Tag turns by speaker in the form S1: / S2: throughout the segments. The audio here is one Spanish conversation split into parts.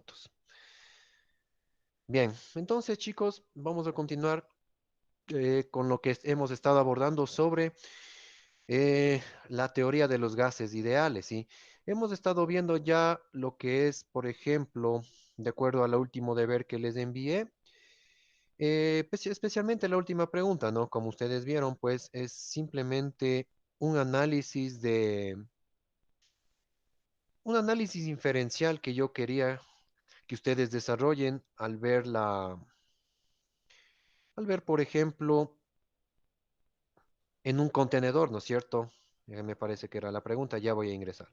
S1: minutos. Bien, entonces chicos, vamos a continuar con lo que hemos estado abordando sobre la teoría de los gases ideales, ¿sí? Hemos estado viendo ya lo que es, por ejemplo, de acuerdo al último deber que les envié, especialmente la última pregunta, ¿no? Como ustedes vieron, pues es simplemente un análisis un análisis inferencial que yo quería que ustedes desarrollen al ver, por ejemplo, en un contenedor, ¿no es cierto? Me parece que era la pregunta, ya voy a ingresar.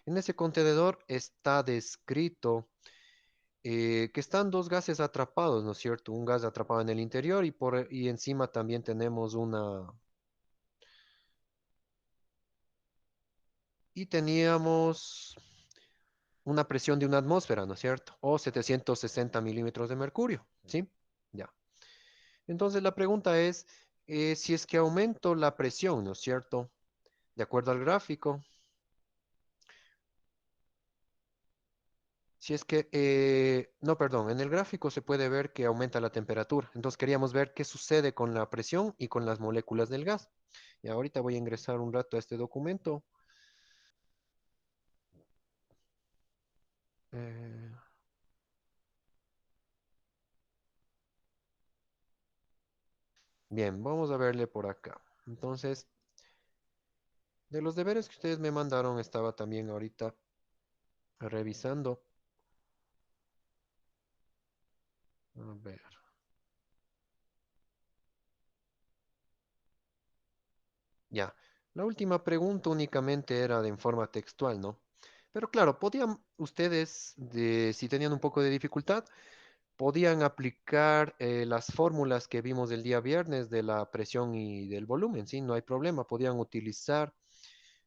S1: En ese contenedor está descrito que están dos gases atrapados, ¿no es cierto? Un gas atrapado en el interior y encima también tenemos y teníamos una presión de una atmósfera, ¿no es cierto? O 760 milímetros de mercurio, ¿sí? Ya. Entonces la pregunta es, si es que aumento la presión, ¿no es cierto? De acuerdo al gráfico, si es que, no, perdón, en el gráfico se puede ver que aumenta la temperatura. Entonces queríamos ver qué sucede con la presión y con las moléculas del gas. Y ahorita voy a ingresar un rato a este documento. Eh, bien, vamos a verle por acá. Entonces, de los deberes que ustedes me mandaron, estaba también ahorita revisando. A ver. Ya, la última pregunta únicamente era de en forma textual, ¿no? Pero claro, podían ustedes, si tenían un poco de dificultad, podían aplicar las fórmulas que vimos el día viernes de la presión y del volumen, ¿sí? No hay problema, podían utilizar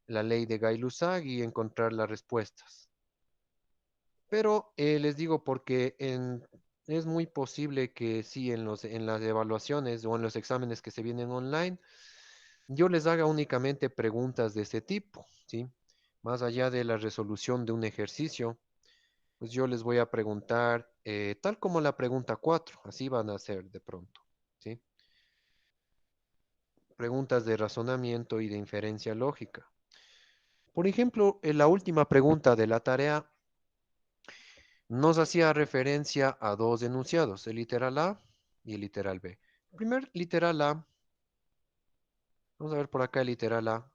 S1: la ley de Gay-Lussac y encontrar las respuestas. Pero les digo porque es muy posible que sí, en las evaluaciones o en los exámenes que se vienen online, yo les haga únicamente preguntas de ese tipo, ¿sí? Más allá de la resolución de un ejercicio, pues yo les voy a preguntar tal como la pregunta 4, así van a ser de pronto, ¿sí? Preguntas de razonamiento y de inferencia lógica. Por ejemplo, en la última pregunta de la tarea nos hacía referencia a dos enunciados, el literal A y el literal B. El primer literal A, vamos a ver por acá el literal A,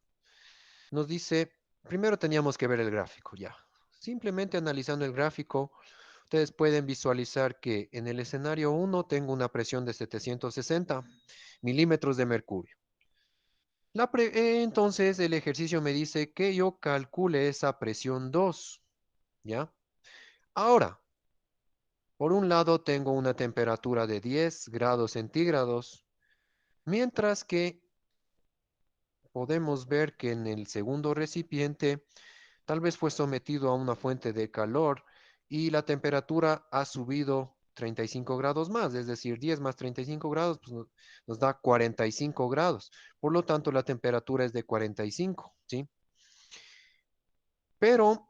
S1: nos dice, primero teníamos que ver el gráfico, ya. Simplemente analizando el gráfico, ustedes pueden visualizar que en el escenario 1 tengo una presión de 760 milímetros de mercurio. Entonces el ejercicio me dice que yo calcule esa presión 2, ¿ya? Ahora, por un lado tengo una temperatura de 10 grados centígrados, mientras que podemos ver que en el segundo recipiente tal vez fue sometido a una fuente de calor y la temperatura ha subido 35 grados más, es decir, 10 más 35 grados pues nos da 45 grados. Por lo tanto, la temperatura es de 45, ¿sí? Pero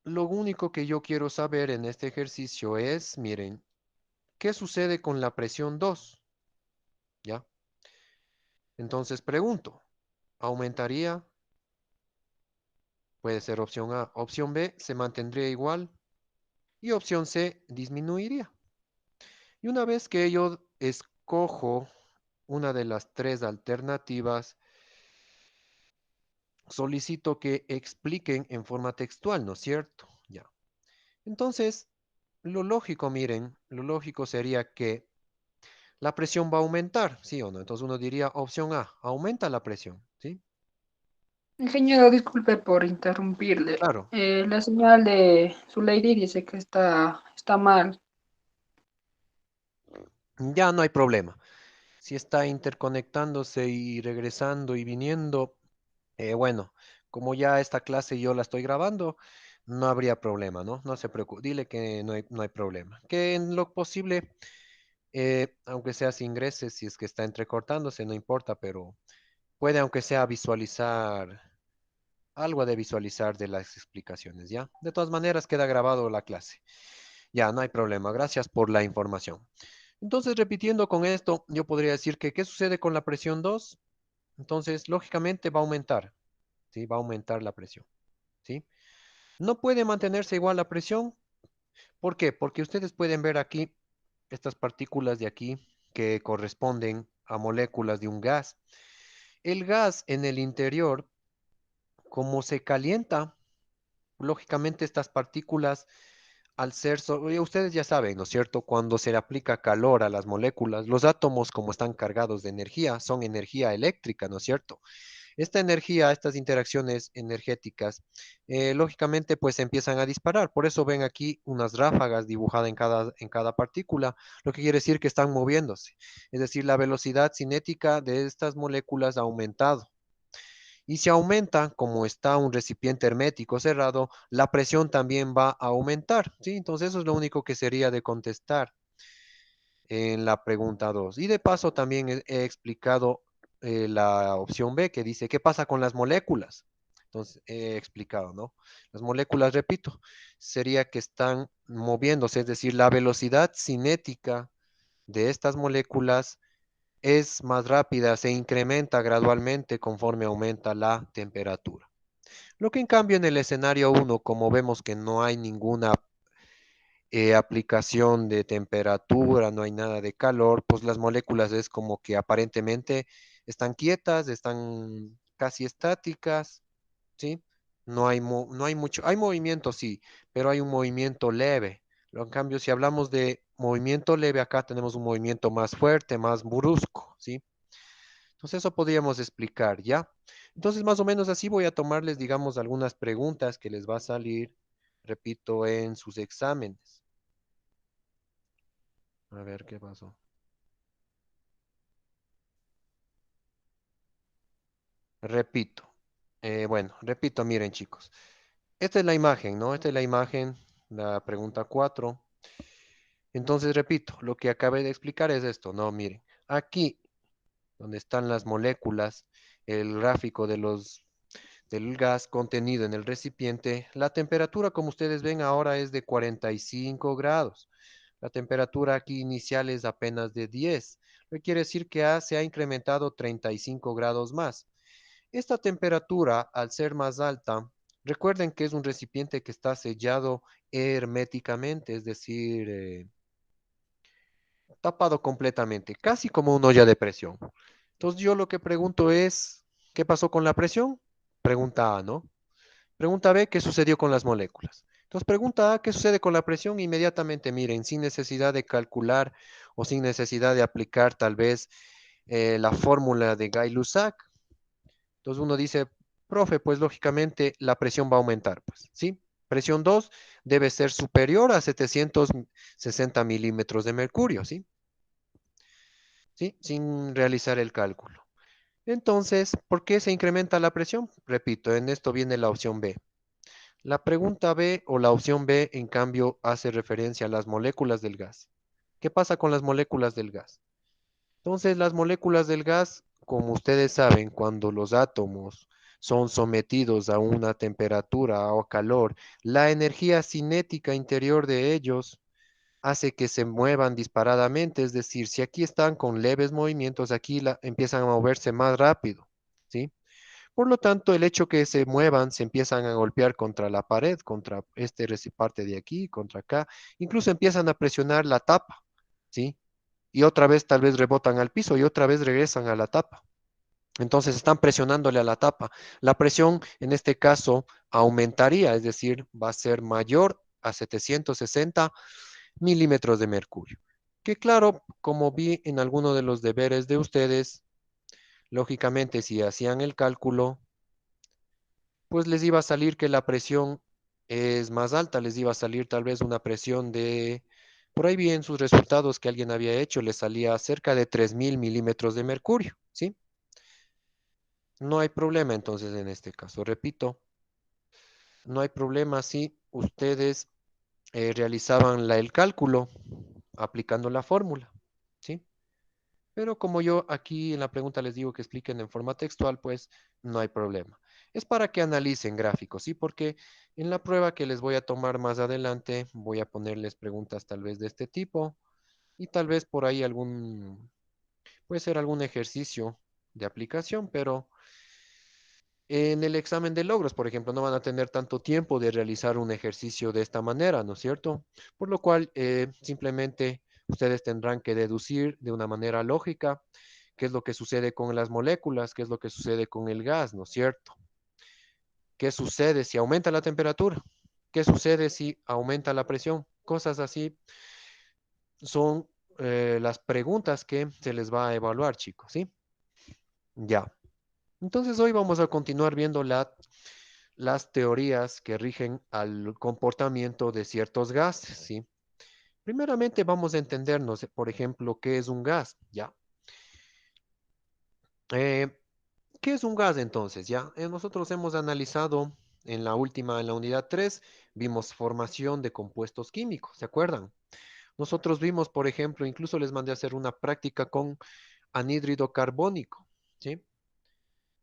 S1: lo único que yo quiero saber en este ejercicio es, miren, ¿qué sucede con la presión 2? ¿Ya? Entonces pregunto, ¿aumentaría? Puede ser opción A. Opción B, se mantendría igual. Y opción C, disminuiría. Y una vez que yo escojo una de las tres alternativas, solicito que expliquen en forma textual, ¿no es cierto? Ya. Entonces, lo lógico, miren, lo lógico sería que la presión va a aumentar, ¿sí o no? Entonces uno diría opción A, aumenta la presión, ¿sí?
S2: Ingeniero, disculpe por interrumpirle.
S1: Claro,
S2: La señal de su lady dice que está mal.
S1: ya no hay problema. Si está interconectándose y regresando y viniendo, bueno, como ya esta clase yo la estoy grabando, no habría problema, ¿no? No se preocupe, dile que no hay problema. Que en lo posible, aunque sea si ingrese, si es que está entrecortándose, no importa, pero puede aunque sea visualizar, algo de visualizar de las explicaciones, ¿ya? De todas maneras, queda grabado la clase. Ya, no hay problema. Gracias por la información. Entonces, repitiendo con esto, yo podría decir que ¿qué sucede con la presión 2? Entonces, lógicamente va a aumentar, ¿sí? Va a aumentar la presión, ¿sí? No puede mantenerse igual la presión. ¿Por qué? Porque ustedes pueden ver aquí estas partículas de aquí que corresponden a moléculas de un gas. El gas en el interior, como se calienta, lógicamente estas partículas, al ser, ustedes ya saben, ¿no es cierto? Cuando se le aplica calor a las moléculas, los átomos, como están cargados de energía, son energía eléctrica, ¿no es cierto? Esta energía, estas interacciones energéticas, lógicamente pues se empiezan a disparar. Por eso ven aquí unas ráfagas dibujadas en cada partícula, lo que quiere decir que están moviéndose. Es decir, la velocidad cinética de estas moléculas ha aumentado. Y si aumenta, como está un recipiente hermético cerrado, la presión también va a aumentar, ¿sí? Entonces eso es lo único que sería de contestar en la pregunta 2. Y de paso también he explicado la opción B que dice, ¿qué pasa con las moléculas? Entonces he explicado, ¿no? Las moléculas, repito, sería que están moviéndose, es decir, la velocidad cinética de estas moléculas es más rápida, se incrementa gradualmente conforme aumenta la temperatura. Lo que en cambio en el escenario uno, como vemos que no hay ninguna aplicación de temperatura, no hay nada de calor, pues las moléculas es como que aparentemente están quietas, están casi estáticas, ¿sí? No hay mucho, hay movimiento, sí, pero hay un movimiento leve. En cambio, si hablamos de movimiento leve, acá tenemos un movimiento más fuerte, más brusco, ¿sí? Entonces eso podríamos explicar, ¿ya? Entonces más o menos así voy a tomarles, digamos, algunas preguntas que les va a salir, repito, en sus exámenes. A ver qué pasó. Repito. Bueno, repito, miren chicos. Esta es la imagen, ¿no? Esta es la imagen, la pregunta 4. Entonces, repito, lo que acabé de explicar es esto, ¿no? Miren, aquí donde están las moléculas, el gráfico del gas contenido en el recipiente, la temperatura, como ustedes ven ahora, es de 45 grados. La temperatura aquí inicial es apenas de 10, lo que quiere decir que se ha incrementado 35 grados más. Esta temperatura, al ser más alta, recuerden que es un recipiente que está sellado herméticamente, es decir, tapado completamente, casi como una olla de presión. Entonces yo lo que pregunto es, ¿qué pasó con la presión? Pregunta A, ¿no? Pregunta B, ¿qué sucedió con las moléculas? Entonces pregunta A, ¿qué sucede con la presión? Inmediatamente miren, sin necesidad de calcular o sin necesidad de aplicar tal vez la fórmula de Gay-Lussac. Entonces uno dice, profe, pues lógicamente la presión va a aumentar, pues, ¿sí? Presión 2 debe ser superior a 760 milímetros de mercurio, ¿sí? ¿Sí? Sin realizar el cálculo. Entonces, ¿por qué se incrementa la presión? Repito, en esto viene la opción B. La pregunta B o la opción B, en cambio, hace referencia a las moléculas del gas. ¿Qué pasa con las moléculas del gas? Entonces, las moléculas del gas, como ustedes saben, cuando los átomos son sometidos a una temperatura o calor, la energía cinética interior de ellos hace que se muevan disparadamente, es decir, si aquí están con leves movimientos, aquí empiezan a moverse más rápido, ¿sí? Por lo tanto, el hecho que se muevan, se empiezan a golpear contra la pared, contra parte de aquí, contra acá, incluso empiezan a presionar la tapa, ¿sí? Y otra vez tal vez rebotan al piso y otra vez regresan a la tapa. Entonces están presionándole a la tapa. La presión en este caso aumentaría, es decir, va a ser mayor a 760 milímetros de mercurio. Que claro, como vi en alguno de los deberes de ustedes, lógicamente si hacían el cálculo, pues les iba a salir que la presión es más alta, les iba a salir tal vez una presión de, por ahí vi en sus resultados que alguien había hecho, les salía cerca de 3000 milímetros de mercurio, ¿sí? No hay problema entonces en este caso, repito, no hay problema si ustedes realizaban el cálculo aplicando la fórmula, ¿sí? Pero como yo aquí en la pregunta les digo que expliquen en forma textual, pues no hay problema. Es para que analicen gráficos, ¿sí? Porque en la prueba que les voy a tomar más adelante, voy a ponerles preguntas tal vez de este tipo y tal vez por ahí puede ser algún ejercicio de aplicación, pero en el examen de logros, por ejemplo, no van a tener tanto tiempo de realizar un ejercicio de esta manera, ¿no es cierto? Por lo cual, simplemente ustedes tendrán que deducir de una manera lógica qué es lo que sucede con las moléculas, qué es lo que sucede con el gas, ¿no es cierto? ¿Qué sucede si aumenta la temperatura? ¿Qué sucede si aumenta la presión? Cosas así son las preguntas que se les va a evaluar, chicos, ¿sí? Ya. Entonces hoy vamos a continuar viendo las teorías que rigen al comportamiento de ciertos gases, ¿sí? Primeramente vamos a entendernos, por ejemplo, qué es un gas, ¿ya? Eh, ¿Qué es un gas entonces? Ya, nosotros hemos analizado en la unidad 3 vimos formación de compuestos químicos, ¿se acuerdan? Nosotros vimos, por ejemplo, incluso les mandé a hacer una práctica con anhídrido carbónico, ¿sí?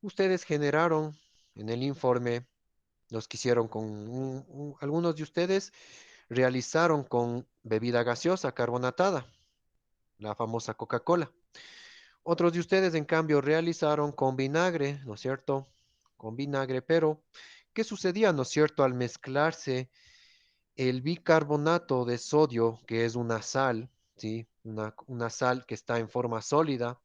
S1: Ustedes generaron en el informe, los que hicieron con algunos de ustedes realizaron con bebida gaseosa carbonatada, la famosa Coca-Cola. Otros de ustedes, en cambio, realizaron con vinagre, ¿no es cierto? Con vinagre, pero ¿qué sucedía, no es cierto, al mezclarse el bicarbonato de sodio, que es una sal, ¿sí? Una sal que está en forma sólida,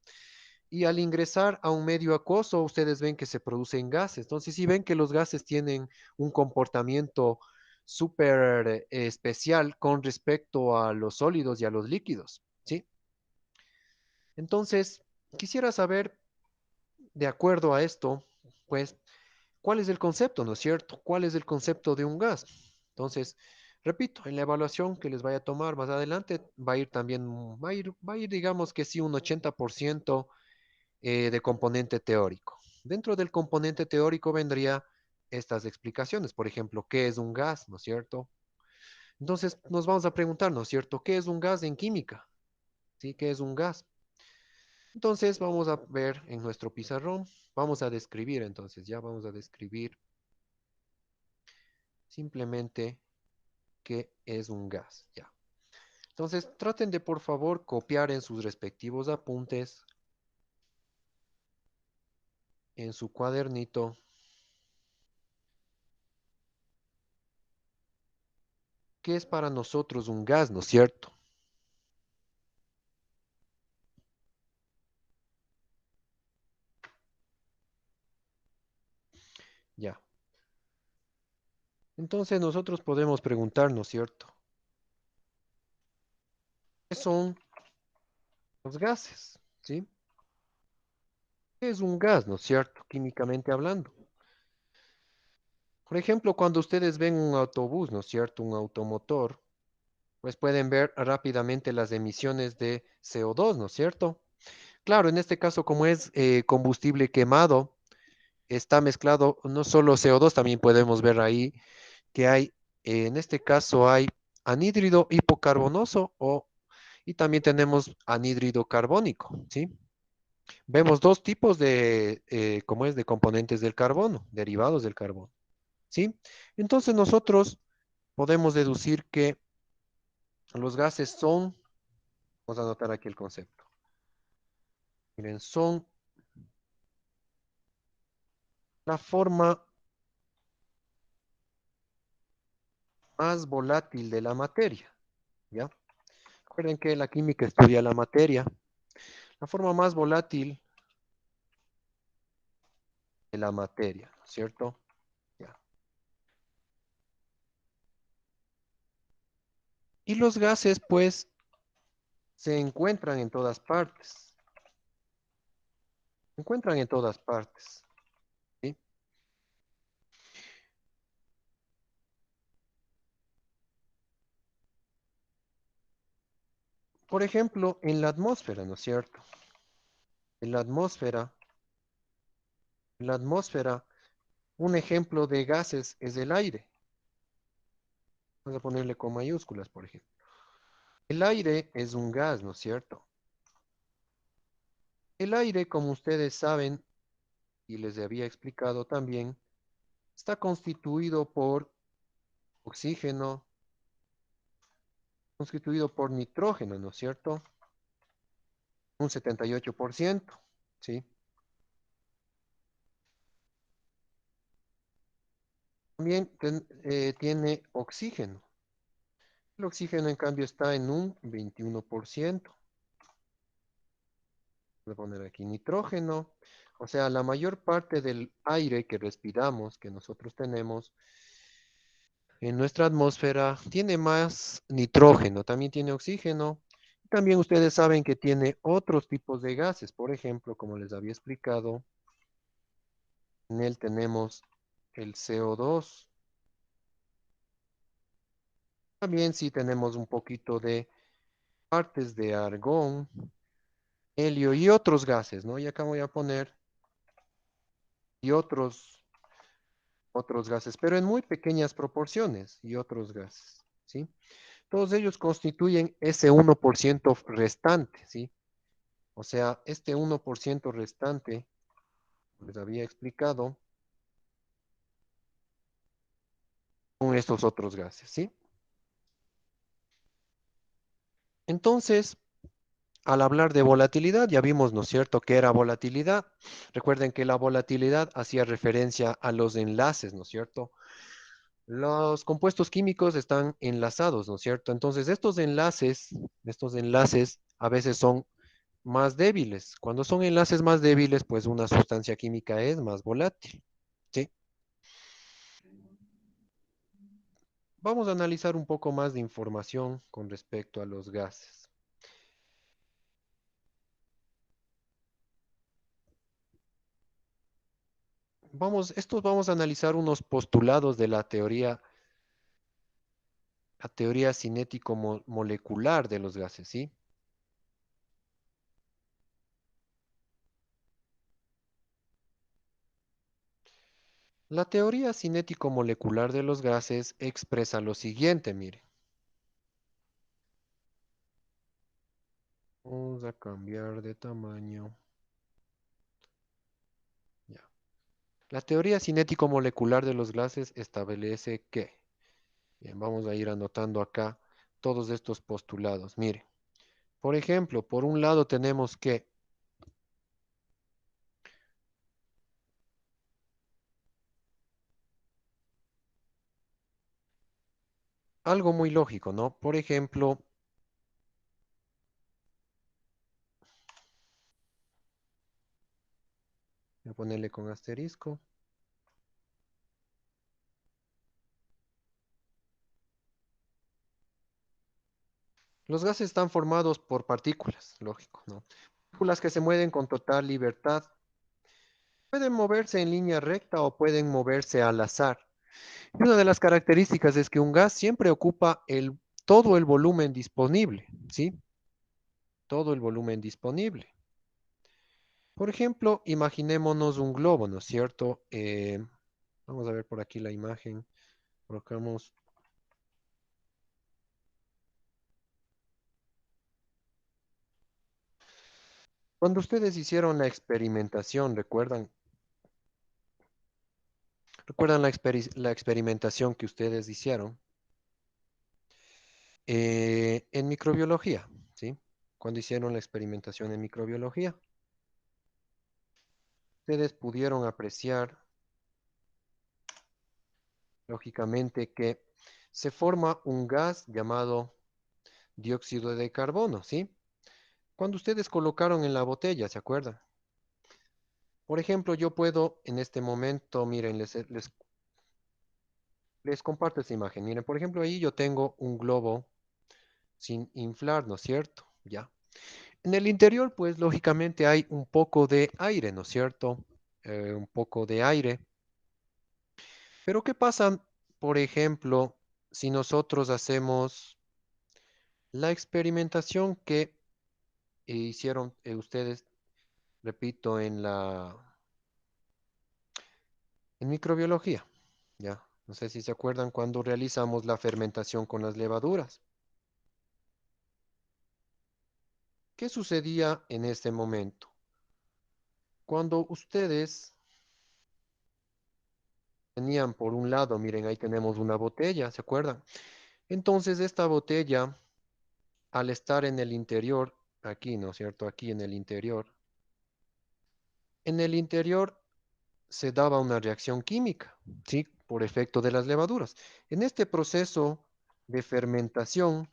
S1: y al ingresar a un medio acuoso, ustedes ven que se producen gases. Entonces, si ven que los gases tienen un comportamiento súper especial con respecto a los sólidos y a los líquidos, ¿sí? Entonces, quisiera saber, de acuerdo a esto, pues, ¿cuál es el concepto, no es cierto? ¿Cuál es el concepto de un gas? Entonces, repito, en la evaluación que les vaya a tomar más adelante, va a ir también, va a ir, digamos que sí, un 80% de componente teórico. Dentro del componente teórico vendría estas explicaciones, por ejemplo, ¿qué es un gas, no es cierto? Entonces, nos vamos a preguntar, ¿no es cierto? ¿Qué es un gas en química? ¿Sí? ¿Qué es un gas? Entonces, vamos a ver en nuestro pizarrón, vamos a describir, entonces, ya vamos a describir simplemente qué es un gas, ya. Entonces, traten de, por favor, copiar en sus respectivos apuntes, en su cuadernito, qué es para nosotros un gas, ¿no es cierto? Ya. Entonces, nosotros podemos preguntarnos, ¿cierto? ¿Qué son los gases? ¿Sí? ¿Qué es un gas, no es cierto? Químicamente hablando. Por ejemplo, cuando ustedes ven un autobús, ¿no es cierto? Un automotor, pues pueden ver rápidamente las emisiones de CO2, ¿no es cierto? Claro, en este caso, como es combustible quemado, está mezclado no solo CO2, también podemos ver ahí que hay, en este caso hay anhídrido hipocarbonoso y también tenemos anhídrido carbónico, ¿sí? Vemos dos tipos ¿cómo es? De componentes del carbono, derivados del carbono, ¿sí? Entonces nosotros podemos deducir que los gases son, vamos a anotar aquí el concepto, miren, son la forma más volátil de la materia, ¿ya? Recuerden que la química estudia la materia. La forma más volátil de la materia, ¿no es cierto? Ya. Y los gases, pues, se encuentran en todas partes. Se encuentran en todas partes, ¿sí? Por ejemplo, en la atmósfera, ¿no es cierto? En la atmósfera, un ejemplo de gases es el aire. Vamos a ponerle con mayúsculas, por ejemplo. El aire es un gas, ¿no es cierto? El aire, como ustedes saben, y les había explicado también, está constituido por oxígeno, constituido por nitrógeno, ¿no es cierto? Un 78%, ¿sí? También tiene oxígeno. El oxígeno, en cambio, está en un 21%. Voy a poner aquí nitrógeno. O sea, la mayor parte del aire que respiramos, que nosotros tenemos en nuestra atmósfera, tiene más nitrógeno. También tiene oxígeno. También ustedes saben que tiene otros tipos de gases. Por ejemplo, como les había explicado, en él tenemos el CO2. También sí tenemos un poquito de partes de argón, helio y otros gases, ¿no? Y acá voy a poner y otros gases, pero en muy pequeñas proporciones y otros gases, ¿sí? Todos ellos constituyen ese 1% restante, ¿sí? O sea, este 1% restante, les había explicado, con estos otros gases, ¿sí? Entonces, al hablar de volatilidad, ya vimos, ¿no es cierto?, qué era volatilidad. Recuerden que la volatilidad hacía referencia a los enlaces, ¿no es cierto? Los compuestos químicos están enlazados, ¿no es cierto? Entonces, estos enlaces a veces son más débiles. Cuando son enlaces más débiles, pues una sustancia química es más volátil, ¿sí? Vamos a analizar un poco más de información con respecto a los gases. Vamos a analizar unos postulados de la teoría cinético-molecular de los gases, ¿sí? La teoría cinético-molecular de los gases expresa lo siguiente, mire. Vamos a cambiar de tamaño. Ya. La teoría cinético-molecular de los gases establece que, bien, vamos a ir anotando acá todos estos postulados. Mire, por ejemplo, por un lado tenemos que algo muy lógico, ¿no? Por ejemplo, voy a ponerle con asterisco. Los gases están formados por partículas, lógico, ¿no? Partículas que se mueven con total libertad. Pueden moverse en línea recta o pueden moverse al azar. Y una de las características es que un gas siempre ocupa todo el volumen disponible, ¿sí? Todo el volumen disponible. Por ejemplo, imaginémonos un globo, ¿no es cierto? Vamos a ver por aquí la imagen. Colocamos. Cuando ustedes hicieron la experimentación, ¿recuerdan la experimentación que ustedes hicieron en microbiología? ¿Sí? Cuando hicieron la experimentación en microbiología, ustedes pudieron apreciar, lógicamente, que se forma un gas llamado dióxido de carbono, ¿sí? Cuando ustedes colocaron en la botella, ¿se acuerdan? Por ejemplo, yo puedo en este momento, miren, les comparto esta imagen. Miren, por ejemplo, ahí yo tengo un globo sin inflar, ¿no es cierto? Ya. En el interior, pues lógicamente hay un poco de aire, ¿no es cierto? Un poco de aire. Pero ¿qué pasa, por ejemplo, si nosotros hacemos la experimentación que hicieron ustedes, repito, en microbiología? Ya. No sé si se acuerdan cuando realizamos la fermentación con las levaduras. ¿Qué sucedía en este momento? Cuando ustedes Tenían por un lado, miren, ahí tenemos una botella, ¿se acuerdan? Entonces esta botella, al estar en el interior, aquí, ¿no es cierto? Aquí en el interior se daba una reacción química, ¿sí? Por efecto de las levaduras. En este proceso de fermentación,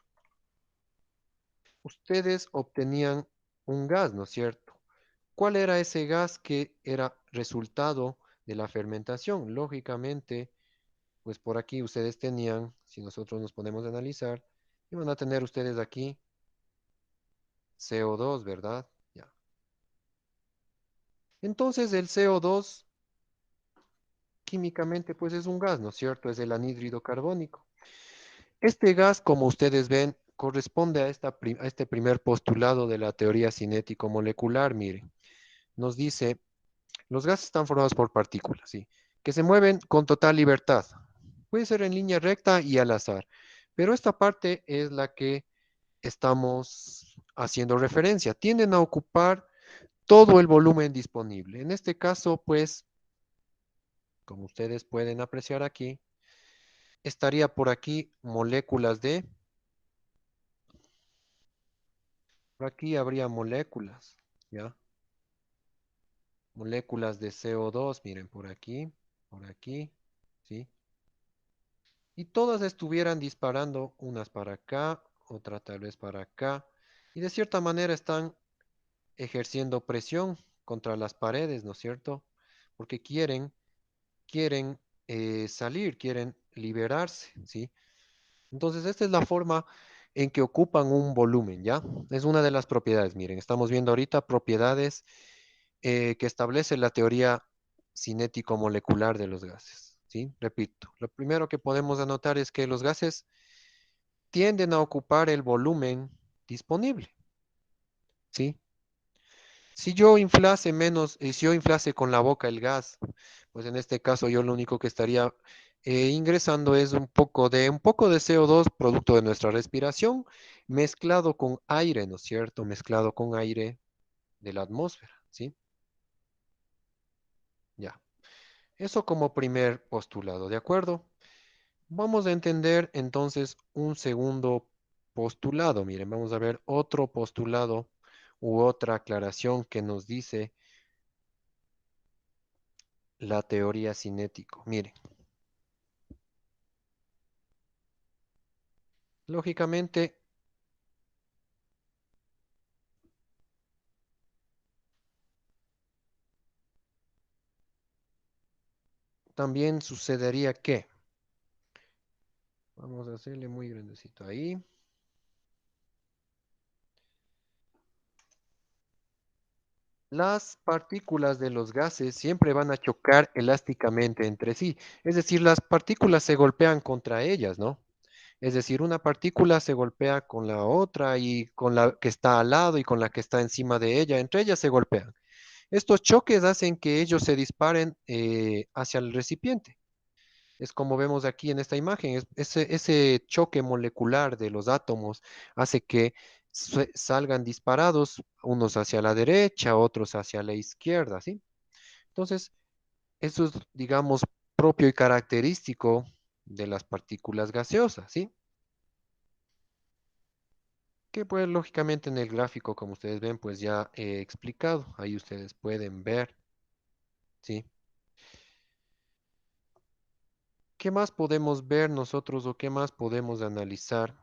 S1: ustedes obtenían un gas, ¿no es cierto? ¿Cuál era ese gas que era resultado de la fermentación? Lógicamente, pues por aquí ustedes tenían, si nosotros nos ponemos a analizar, iban a tener ustedes aquí CO2, ¿verdad? Ya. Entonces el CO2 químicamente pues es un gas, ¿no es cierto? Es el anhídrido carbónico. Este gas, como ustedes ven, corresponde a, a este primer postulado de la teoría cinético-molecular. Miren, nos dice, los gases están formados por partículas, ¿sí? Que se mueven con total libertad. Puede ser en línea recta y al azar. Pero esta parte es la que estamos haciendo referencia. Tienden a ocupar todo el volumen disponible. En este caso, pues, como ustedes pueden apreciar aquí, estaría por aquí moléculas de, por aquí habría moléculas, ¿ya? Moléculas de CO2, miren, por aquí, ¿sí? Y todas estuvieran disparando, unas para acá, otra tal vez para acá, y de cierta manera están ejerciendo presión contra las paredes, ¿no es cierto? Porque quieren salir, quieren liberarse, ¿sí? Entonces, esta es la forma en que ocupan un volumen, ¿ya? Es una de las propiedades. Miren, estamos viendo ahorita propiedades que establece la teoría cinético-molecular de los gases, ¿sí? Repito, lo primero que podemos anotar es que los gases tienden a ocupar el volumen disponible, ¿sí? Si yo inflase menos, si yo inflase con la boca el gas, pues en este caso yo lo único que estaría ingresando es un poco de CO2 producto de nuestra respiración, mezclado con aire, ¿no es cierto? Mezclado con aire de la atmósfera, ¿sí? Ya. Eso como primer postulado, ¿de acuerdo? Vamos a entender entonces un segundo postulado. Miren, vamos a ver otro postulado u otra aclaración que nos dice la teoría cinético. Miren, lógicamente también sucedería que, vamos a hacerle muy grandecito ahí, las partículas de los gases siempre van a chocar elásticamente entre sí. Es decir, las partículas se golpean contra ellas, ¿no? Es decir, una partícula se golpea con la otra y con la que está al lado y con la que está encima de ella. Entre ellas se golpean. Estos choques hacen que ellos se disparen hacia el recipiente. Es como vemos aquí en esta imagen. Ese choque molecular de los átomos hace que salgan disparados, unos hacia la derecha, otros hacia la izquierda, ¿sí? Entonces, eso es, digamos, propio y característico de las partículas gaseosas, ¿sí? Que pues lógicamente en el gráfico, como ustedes ven, pues ya he explicado. Ahí ustedes pueden ver, ¿sí? ¿Qué más podemos ver nosotros o qué más podemos analizar?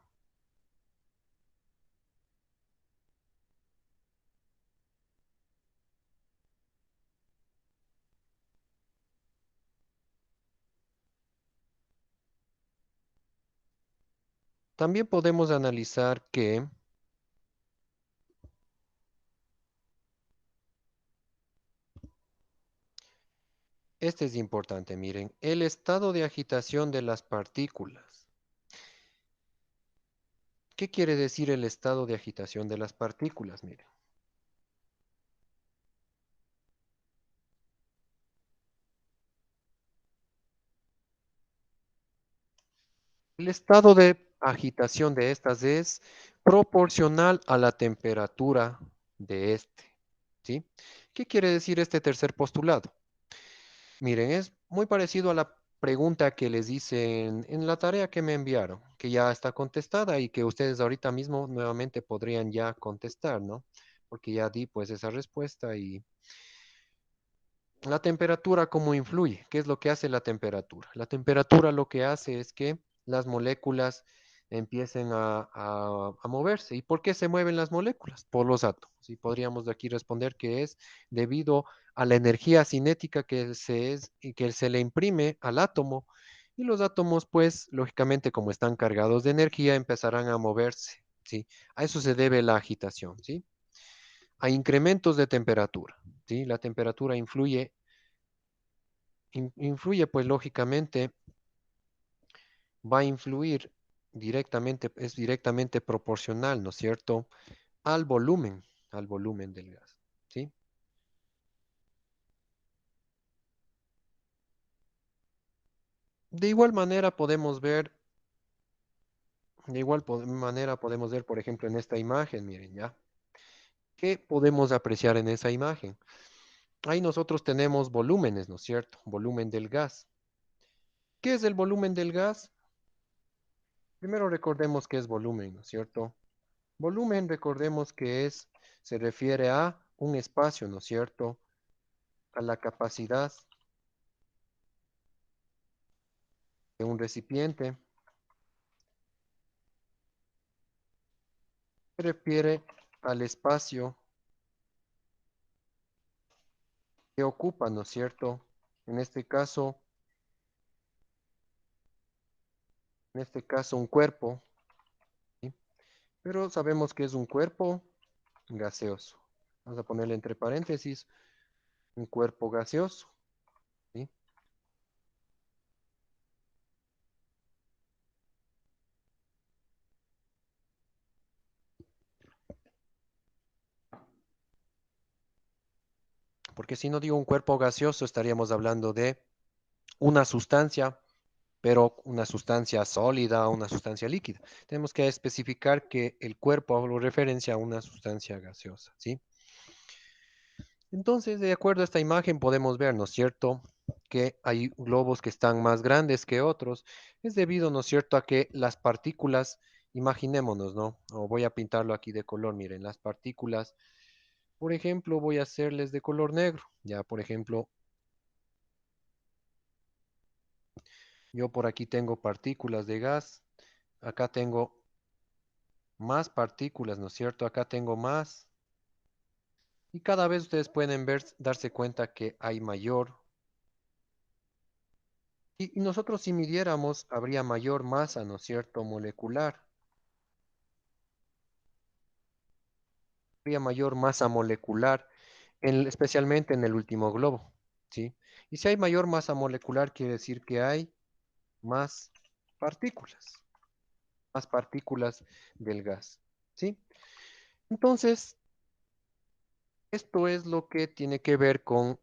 S1: También podemos analizar que, este es importante, miren, el estado de agitación de las partículas. ¿Qué quiere decir el estado de agitación de las partículas? Miren, el estado de agitación de estas es proporcional a la temperatura de este, ¿sí? ¿Qué quiere decir este tercer postulado? Miren, es muy parecido a la pregunta que les hice en la tarea que me enviaron, que ya está contestada y que ustedes ahorita mismo nuevamente podrían ya contestar, ¿no? Porque ya di pues esa respuesta y la temperatura, ¿cómo influye? ¿Qué es lo que hace la temperatura? La temperatura lo que hace es que las moléculas empiecen a moverse. ¿Y por qué se mueven las moléculas? Por los átomos. Y podríamos de aquí responder que es debido a la energía cinética y que se le imprime al átomo. Y los átomos, pues, lógicamente, como están cargados de energía, empezarán a moverse, ¿sí? A eso se debe la agitación, ¿sí? A incrementos de temperatura, ¿sí? La temperatura influye, pues lógicamente va a influir directamente, es directamente proporcional, ¿no es cierto?, al volumen del gas, ¿sí? De igual manera podemos ver, manera podemos ver, por ejemplo, en esta imagen, miren, ¿ya? ¿Qué podemos apreciar en esa imagen? Ahí nosotros tenemos volúmenes, ¿no es cierto? Volumen del gas. ¿Qué es el volumen del gas? Primero recordemos qué es volumen, ¿no es cierto? Volumen, recordemos que se refiere a un espacio, ¿no es cierto? A la capacidad de un recipiente. Se refiere al espacio que ocupa, ¿no es cierto? En este caso, un cuerpo, ¿sí? Pero sabemos que es un cuerpo gaseoso. Vamos a ponerle entre paréntesis, un cuerpo gaseoso, ¿sí? Porque si no digo un cuerpo gaseoso, estaríamos hablando de una sustancia, pero una sustancia sólida o una sustancia líquida. Tenemos que especificar que el cuerpo hago referencia a una sustancia gaseosa, ¿sí? Entonces, de acuerdo a esta imagen, podemos ver, ¿no es cierto?, que hay globos que están más grandes que otros. Es debido, ¿no es cierto?, a que las partículas, imaginémonos, ¿no? O voy a pintarlo aquí de color, miren, las partículas, por ejemplo, voy a hacerles de color negro. Ya, por ejemplo, yo por aquí tengo partículas de gas, acá tengo más partículas, ¿no es cierto? Acá tengo más. Y cada vez ustedes pueden ver, darse cuenta que hay mayor. Y nosotros si midiéramos, habría mayor masa, ¿no es cierto?, molecular. Habría mayor masa molecular, especialmente en el último globo, ¿sí? Y si hay mayor masa molecular, quiere decir que hay más partículas, más partículas del gas, ¿sí? Entonces, esto es lo que tiene que ver con,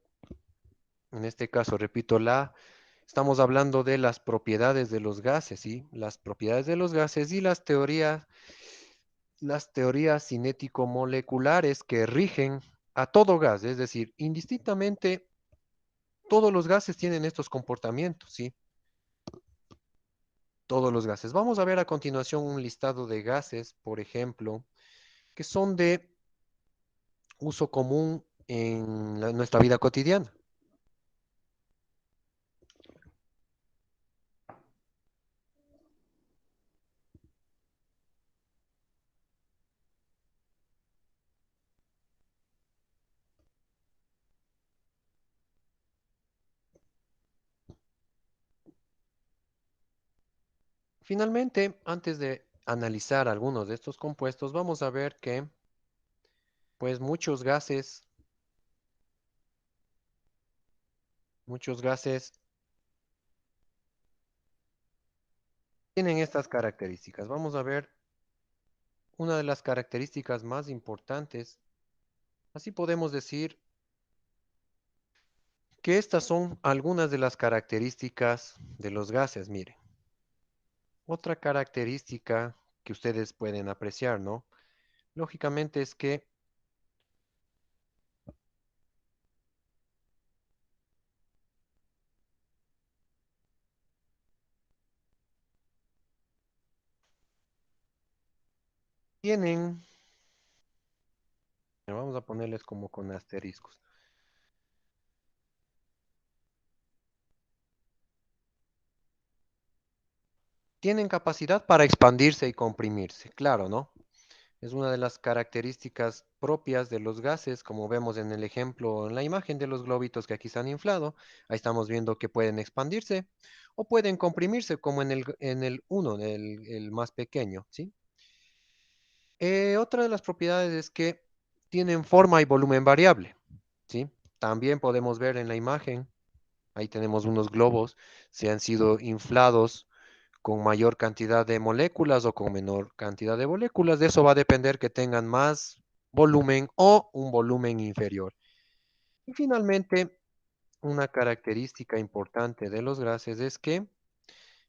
S1: en este caso, repito, estamos hablando de las propiedades de los gases, ¿sí? Las propiedades de los gases y las teorías cinético-moleculares que rigen a todo gas, es decir, indistintamente, todos los gases tienen estos comportamientos, ¿sí? Todos los gases. Vamos a ver a continuación un listado de gases, por ejemplo, que son de uso común en nuestra vida cotidiana. Finalmente, antes de analizar algunos de estos compuestos, vamos a ver que, pues, muchos gases tienen estas características. Vamos a ver una de las características más importantes. Así podemos decir que estas son algunas de las características de los gases. Miren, otra característica que ustedes pueden apreciar, ¿no? Lógicamente es que tienen, vamos a ponerles como con asteriscos, tienen capacidad para expandirse y comprimirse, claro, ¿no? Es una de las características propias de los gases, como vemos en el ejemplo, en la imagen de los globitos que aquí se han inflado. Ahí estamos viendo que pueden expandirse o pueden comprimirse, como en el uno, el más pequeño, ¿sí? Otra de las propiedades es que tienen forma y volumen variable, ¿sí? También podemos ver en la imagen, ahí tenemos unos globos, se han sido inflados con mayor cantidad de moléculas o con menor cantidad de moléculas. De eso va a depender que tengan más volumen o un volumen inferior. Y finalmente, una característica importante de los gases es que,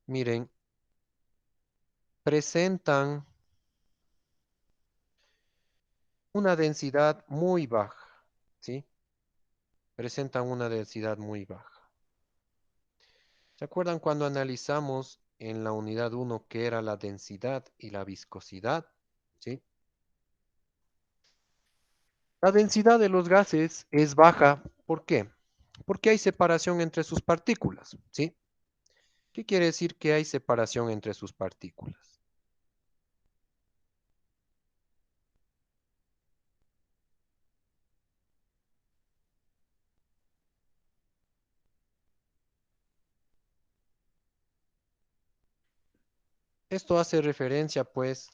S1: miren, presentan una densidad muy baja, ¿sí? Presentan una densidad muy baja. ¿Se acuerdan cuando analizamos en la unidad uno qué era la densidad y la viscosidad? ¿Sí? La densidad de los gases es baja. ¿Por qué? Porque hay separación entre sus partículas, ¿sí? ¿Qué quiere decir que hay separación entre sus partículas? Esto hace referencia, pues,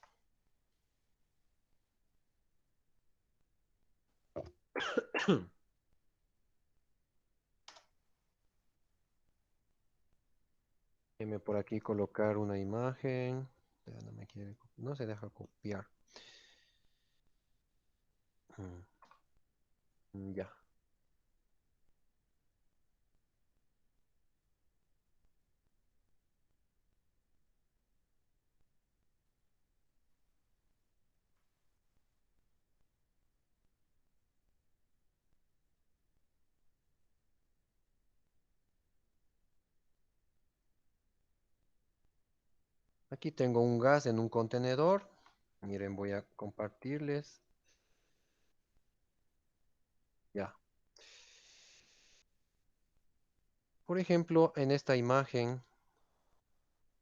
S1: déjeme por aquí colocar una imagen. Ya no me quiere, no se deja copiar. Ya. Aquí tengo un gas en un contenedor. Miren, voy a compartirles. Ya. Por ejemplo, en esta imagen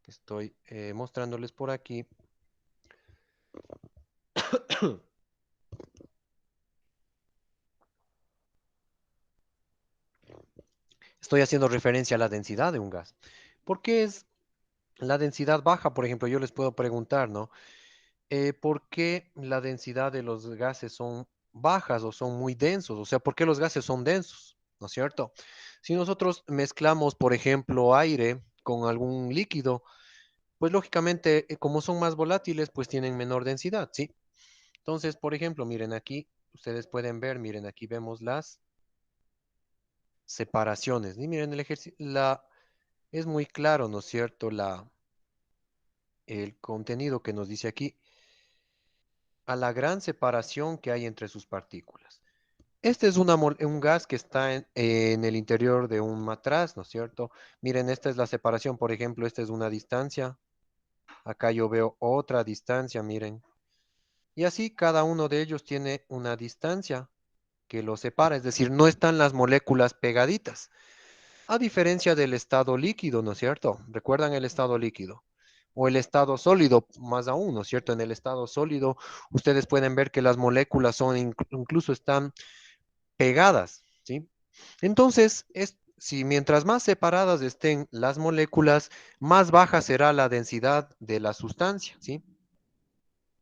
S1: que estoy mostrándoles por aquí, estoy haciendo referencia a la densidad de un gas. ¿Por qué es la densidad baja? Por ejemplo, yo les puedo preguntar, ¿no? ¿Por qué la densidad de los gases son bajas o son muy densos? O sea, ¿por qué los gases son densos? ¿No es cierto? Si nosotros mezclamos, por ejemplo, aire con algún líquido, pues lógicamente, como son más volátiles, pues tienen menor densidad, ¿sí? Entonces, por ejemplo, miren aquí, ustedes pueden ver, miren, aquí vemos las separaciones. Y miren, el ejercicio, es muy claro, ¿no es cierto? El contenido que nos dice aquí, a la gran separación que hay entre sus partículas. Este es un gas que está en el interior de un matraz, ¿no es cierto? Miren, esta es la separación, por ejemplo, esta es una distancia. Acá yo veo otra distancia, miren. Y así cada uno de ellos tiene una distancia que los separa, es decir, no están las moléculas pegaditas. A diferencia del estado líquido, ¿no es cierto? ¿Recuerdan el estado líquido? O el estado sólido, más aún, ¿no es cierto? En el estado sólido, ustedes pueden ver que las moléculas son, incluso están pegadas, ¿sí? Entonces, si mientras más separadas estén las moléculas, más baja será la densidad de la sustancia, ¿sí?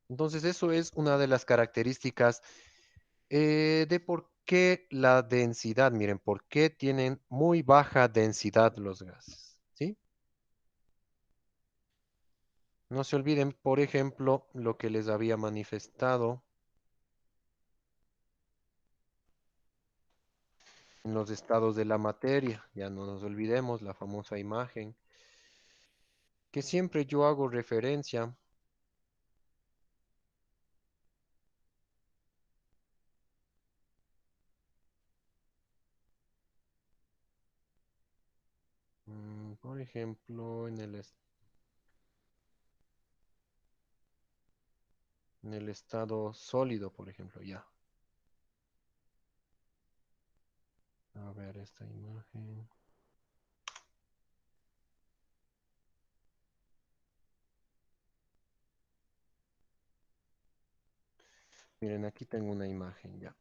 S1: Entonces, eso es una de las características de por qué la densidad, miren, por qué tienen muy baja densidad los gases, ¿sí? No se olviden, por ejemplo, lo que les había manifestado en los estados de la materia. Ya no nos olvidemos la famosa imagen que siempre yo hago referencia. Por ejemplo, En el estado sólido, por ejemplo, ya. A ver esta imagen. Miren, aquí tengo una imagen ya.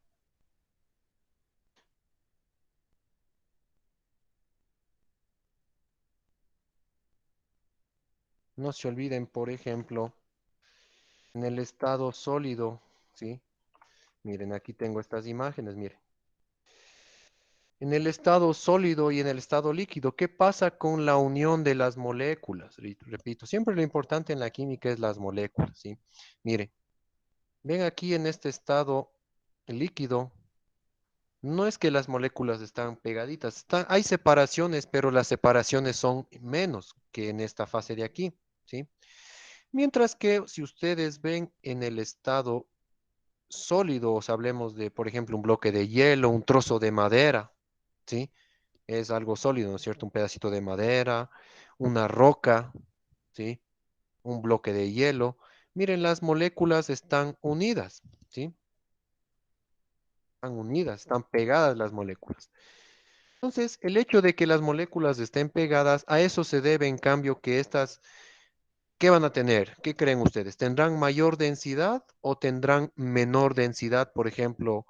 S1: No se olviden, por ejemplo, en el estado sólido, ¿sí? Miren, aquí tengo estas imágenes, miren. En el estado sólido y en el estado líquido, ¿qué pasa con la unión de las moléculas? Repito, siempre lo importante en la química es las moléculas, ¿sí? Miren, ven aquí en este estado líquido, no es que las moléculas están pegaditas, hay separaciones, pero las separaciones son menos que en esta fase de aquí, ¿sí? Mientras que si ustedes ven en el estado sólido, o sea, hablemos de, por ejemplo, un bloque de hielo, un trozo de madera, ¿sí? Es algo sólido, ¿no es cierto? Un pedacito de madera, una roca, ¿sí? Un bloque de hielo. Miren, las moléculas están unidas, ¿sí? Están unidas, están pegadas las moléculas. Entonces, el hecho de que las moléculas estén pegadas, a eso se debe, en cambio, que estas, ¿qué van a tener? ¿Qué creen ustedes? ¿Tendrán mayor densidad o tendrán menor densidad? Por ejemplo,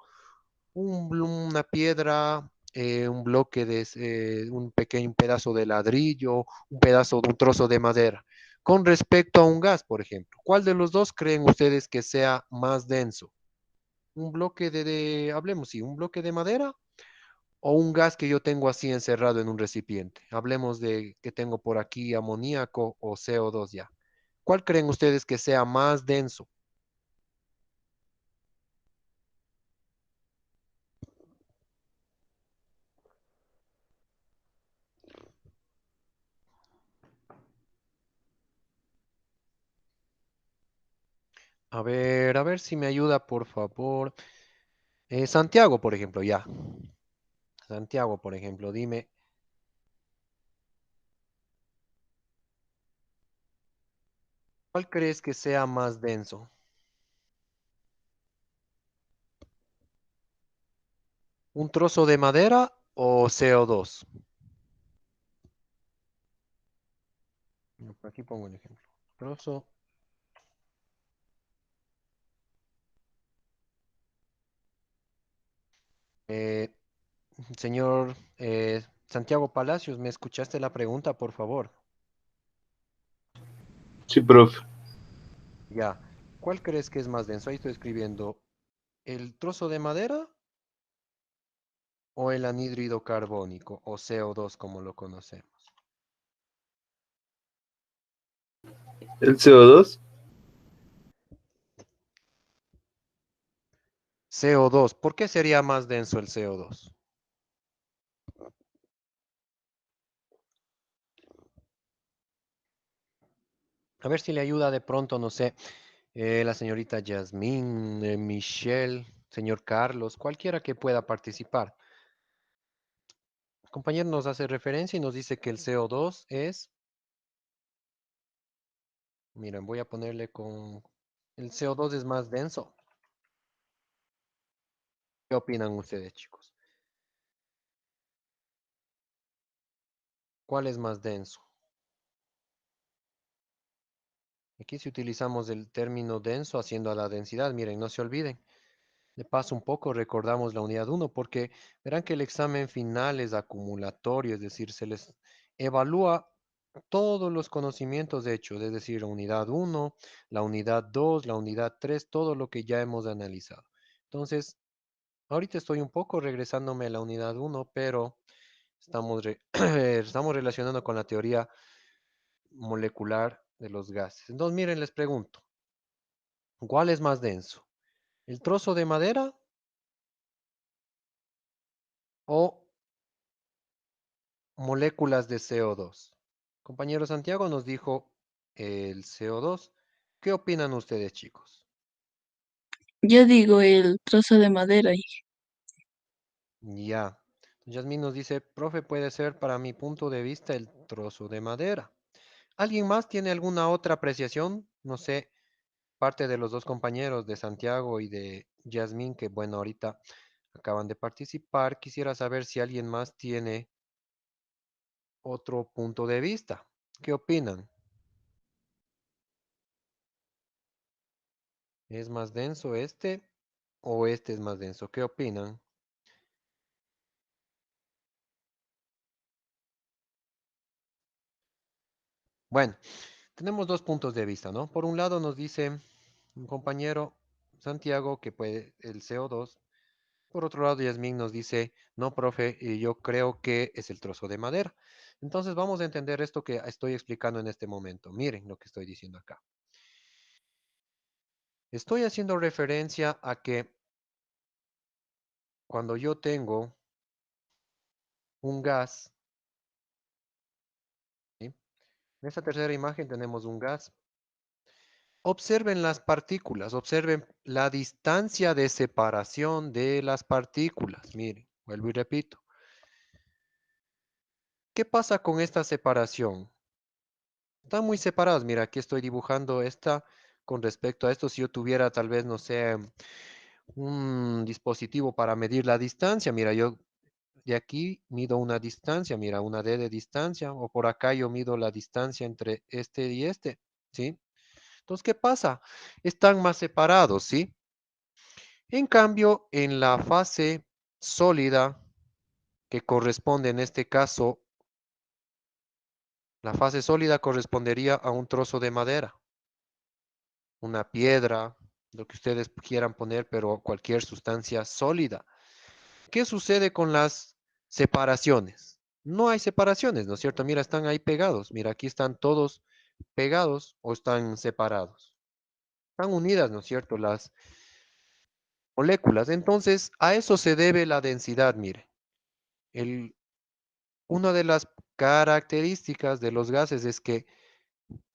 S1: una piedra, un bloque de, un pequeño pedazo de ladrillo, un pedazo de un trozo de madera. Con respecto a un gas, por ejemplo, ¿cuál de los dos creen ustedes que sea más denso? ¿Un bloque hablemos, sí, un bloque de madera o un gas que yo tengo así encerrado en un recipiente? Hablemos de que tengo por aquí amoníaco o CO2 ya. ¿Cuál creen ustedes que sea más denso? A ver si me ayuda, por favor. Santiago, por ejemplo, ya. Santiago, por ejemplo, dime, ¿cuál crees que sea más denso? ¿Un trozo de madera o CO2? No, por aquí pongo un ejemplo. Trozo. eh, señor Santiago Palacios, ¿me escuchaste la pregunta, por favor?
S3: Sí, profe.
S1: Ya. ¿Cuál crees que es más denso? Ahí estoy escribiendo. ¿El trozo de madera o el anhídrido carbónico o CO2 como lo conocemos?
S3: ¿El CO2?
S1: CO2. ¿Por qué sería más denso el CO2? A ver si le ayuda de pronto, no sé, la señorita Yasmín, Michelle, señor Carlos, cualquiera que pueda participar. El compañero nos hace referencia y nos dice que el CO2 es, miren, voy a ponerle con, el CO2 es más denso. ¿Qué opinan ustedes, chicos? ¿Cuál es más denso? Aquí si utilizamos el término denso haciendo a la densidad, miren, no se olviden. De paso un poco recordamos la unidad uno porque verán que el examen final es acumulatorio, es decir, se les evalúa todos los conocimientos hechos, es decir, la unidad uno, la unidad 2, la unidad 3, todo lo que ya hemos analizado. Entonces, ahorita estoy un poco regresándome a la unidad uno, pero estamos relacionando con la teoría molecular de los gases. Entonces, miren, les pregunto, ¿cuál es más denso? ¿El trozo de madera o moléculas de CO2? Compañero Santiago nos dijo el CO2. ¿Qué opinan ustedes, chicos?
S4: Yo digo el trozo de madera.
S1: Ya. Yasmín nos dice, profe, puede ser para mi punto de vista el trozo de madera. ¿Alguien más tiene alguna otra apreciación? No sé, parte de los dos compañeros, de Santiago y de Yasmín, que bueno, ahorita acaban de participar, quisiera saber si alguien más tiene otro punto de vista. ¿Qué opinan? ¿Es más denso este o este es más denso? ¿Qué opinan? Bueno, tenemos dos puntos de vista, ¿no? Por un lado nos dice un compañero, Santiago, que puede el CO2. Por otro lado, Yasmín nos dice, no, profe, yo creo que es el trozo de madera. Entonces vamos a entender esto que estoy explicando en este momento. Miren lo que estoy diciendo acá. Estoy haciendo referencia a que cuando yo tengo un gas, ¿sí? En esta tercera imagen tenemos un gas. Observen las partículas, observen la distancia de separación de las partículas. Miren, vuelvo y repito. ¿Qué pasa con esta separación? Están muy separadas. Mira, aquí estoy dibujando esta con respecto a esto. Si yo tuviera tal vez, no sé, un dispositivo para medir la distancia, mira, yo de aquí mido una distancia, mira, una D de distancia, o por acá yo mido la distancia entre este y este, ¿sí? Entonces, ¿qué pasa? Están más separados, ¿sí? En cambio, en la fase sólida, que corresponde en este caso, la fase sólida correspondería a un trozo de madera, una piedra, lo que ustedes quieran poner, pero cualquier sustancia sólida. ¿Qué sucede con las separaciones? No hay separaciones, ¿no es cierto? Mira, están ahí pegados. Mira, aquí están todos pegados o están separados. Están unidas, ¿no es cierto? Las moléculas. Entonces, a eso se debe la densidad, mire. El, una de las características de los gases es que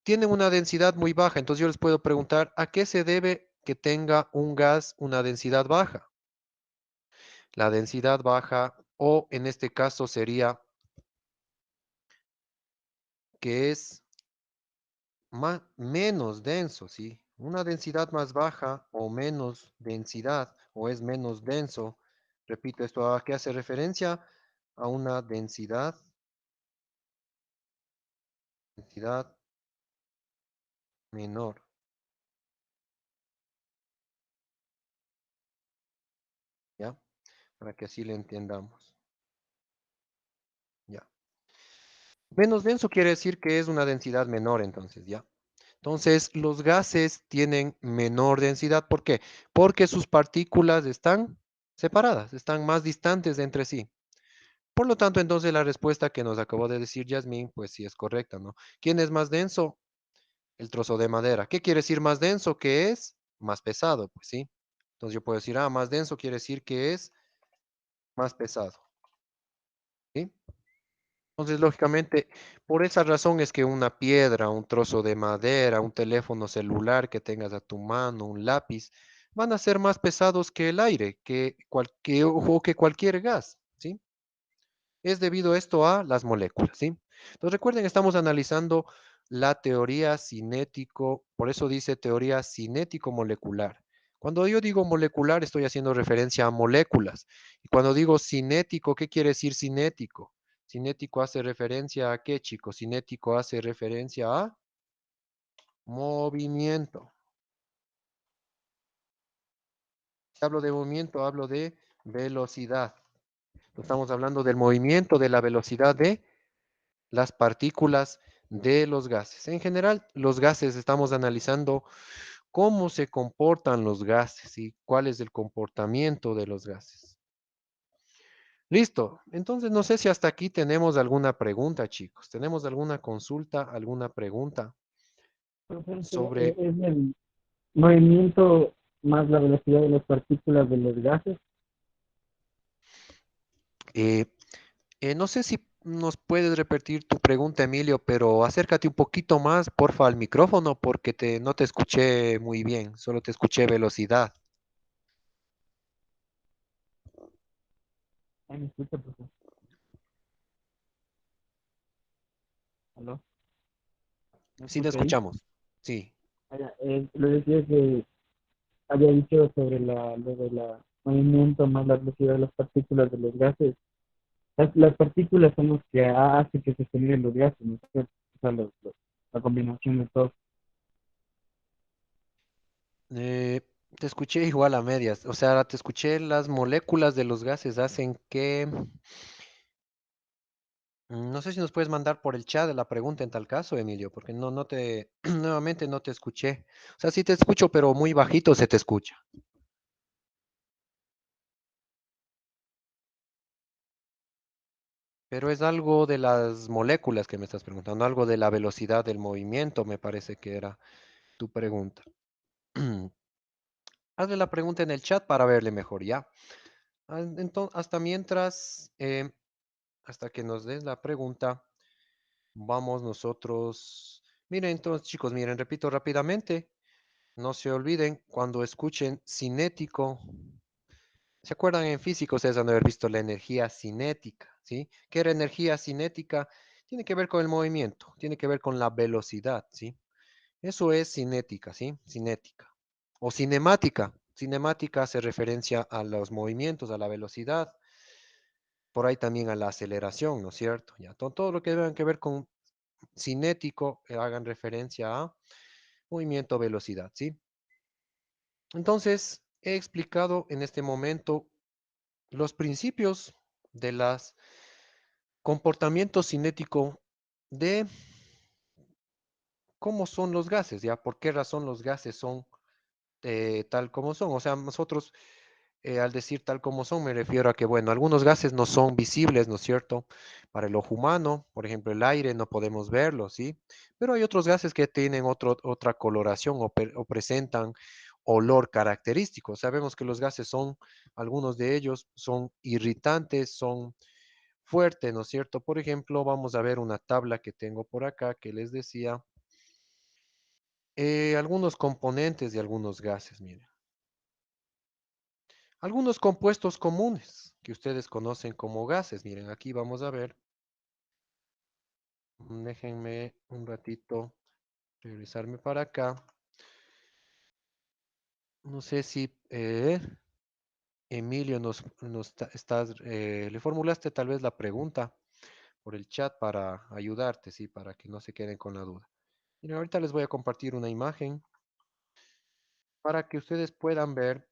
S1: tienen una densidad muy baja. Entonces yo les puedo preguntar, ¿a qué se debe que tenga un gas una densidad baja? La densidad baja, o en este caso sería que es menos denso, ¿sí? Una densidad más baja o menos densidad o es menos denso. Repito, ¿esto a qué hace referencia? A una densidad menor, ¿ya? Para que así le entendamos, ¿ya? Menos denso quiere decir que es una densidad menor, entonces, ¿ya? Entonces, los gases tienen menor densidad. ¿Por qué? Porque sus partículas están separadas, están más distantes de entre sí. Por lo tanto, entonces la respuesta que nos acabó de decir Yasmín, pues sí es correcta, ¿no? ¿Quién es más denso? El trozo de madera. ¿Qué quiere decir más denso? Que es más pesado, pues sí. Entonces yo puedo decir, más denso quiere decir que es más pesado, ¿sí? Entonces, lógicamente, por esa razón es que una piedra, un trozo de madera, un teléfono celular que tengas a tu mano, un lápiz, van a ser más pesados que el aire, o que cualquier gas, ¿sí? Es debido esto a las moléculas, ¿sí? Entonces recuerden, estamos analizando la teoría cinético, por eso dice teoría cinético-molecular. Cuando yo digo molecular, estoy haciendo referencia a moléculas. Y cuando digo cinético, ¿qué quiere decir cinético? Cinético hace referencia a qué, chicos? Cinético hace referencia a movimiento. Si hablo de movimiento, hablo de velocidad. Estamos hablando del movimiento, de la velocidad de las partículas de los gases. En general, los gases estamos analizando cómo se comportan los gases y cuál es el comportamiento de los gases. Listo. Entonces, no sé si hasta aquí tenemos alguna pregunta, chicos. ¿Tenemos alguna consulta, alguna pregunta
S5: Profesor,
S1: sobre...
S5: es el movimiento más la velocidad de las partículas de los gases.
S1: eh, no sé si nos puedes repetir tu pregunta, Emilio, pero acércate un poquito más, porfa, al micrófono porque no te escuché muy bien, solo te escuché velocidad.
S5: Ahí me escucha, profesor. ¿Aló? ¿Me
S1: Sí, te
S5: escucha ahí?
S1: escuchamos. Sí.
S5: Le decía que había dicho sobre lo de la movimiento más la velocidad de las partículas de los gases. Las partículas son los que hacen que se generen los gases, ¿no es cierto? O sea, la combinación de todo.
S1: Eh, Te escuché igual a medias, o sea, te escuché las moléculas de los gases hacen que... No sé si nos puedes mandar por el chat la pregunta en tal caso, Emilio, porque no te, nuevamente no te escuché. O sea, sí te escucho, pero muy bajito se te escucha. Pero es algo de las moléculas que me estás preguntando, algo de la velocidad del movimiento, me parece que era tu pregunta. Hazle la pregunta en el chat para verle mejor, ¿ya? Entonces, hasta mientras, hasta que nos des la pregunta, vamos nosotros. Miren, entonces, chicos, miren, repito rápidamente. No se olviden, cuando escuchen cinético, ¿se acuerdan en física ustedes han de haber visto la energía cinética? ¿Sí? ¿Qué era energía cinética? Tiene que ver con el movimiento, tiene que ver con la velocidad, ¿sí? Eso es cinética, ¿sí? Cinética. O cinemática. Cinemática hace referencia a los movimientos, a la velocidad, por ahí también a la aceleración, ¿no es cierto? Ya, todo lo que tenga que ver con cinético, hagan referencia a movimiento, velocidad, ¿sí? Entonces, he explicado en este momento los principios de los comportamientos cinético de cómo son los gases, ¿ya? ¿Por qué razón los gases son tal como son? O sea, nosotros al decir tal como son, me refiero a que, bueno, algunos gases no son visibles, ¿no es cierto? Para el ojo humano, por ejemplo, el aire no podemos verlo, ¿sí? Pero hay otros gases que tienen otra coloración o presentan olor característico. Sabemos que los gases son, algunos de ellos son irritantes, son fuertes, ¿no es cierto? Por ejemplo, vamos a ver una tabla que tengo por acá que les decía algunos componentes de algunos gases, miren. Algunos compuestos comunes que ustedes conocen como gases. Miren, aquí vamos a ver. Déjenme un ratito regresarme para acá. No sé si Emilio le formulaste tal vez la pregunta por el chat para ayudarte, sí, para que no se queden con la duda. Miren, ahorita les voy a compartir una imagen para que ustedes puedan ver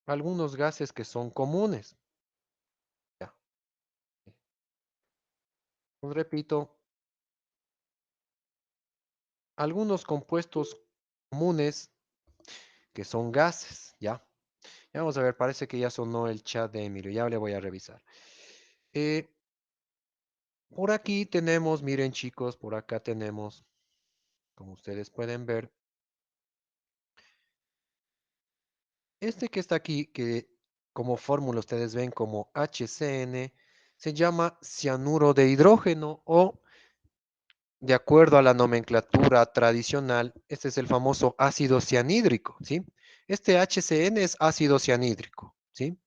S1: algunos gases que son comunes. Ya, os repito, algunos compuestos comunes que son gases, ¿ya? Ya vamos a ver, parece que ya sonó el chat de Emilio, ya le voy a revisar. Eh, por aquí tenemos, miren chicos, por acá tenemos, como ustedes pueden ver, este que está aquí, que como fórmula ustedes ven como HCN, se llama cianuro de hidrógeno o, de acuerdo a la nomenclatura tradicional, este es el famoso ácido cianhídrico, ¿sí? Este HCN es ácido cianhídrico, ¿sí?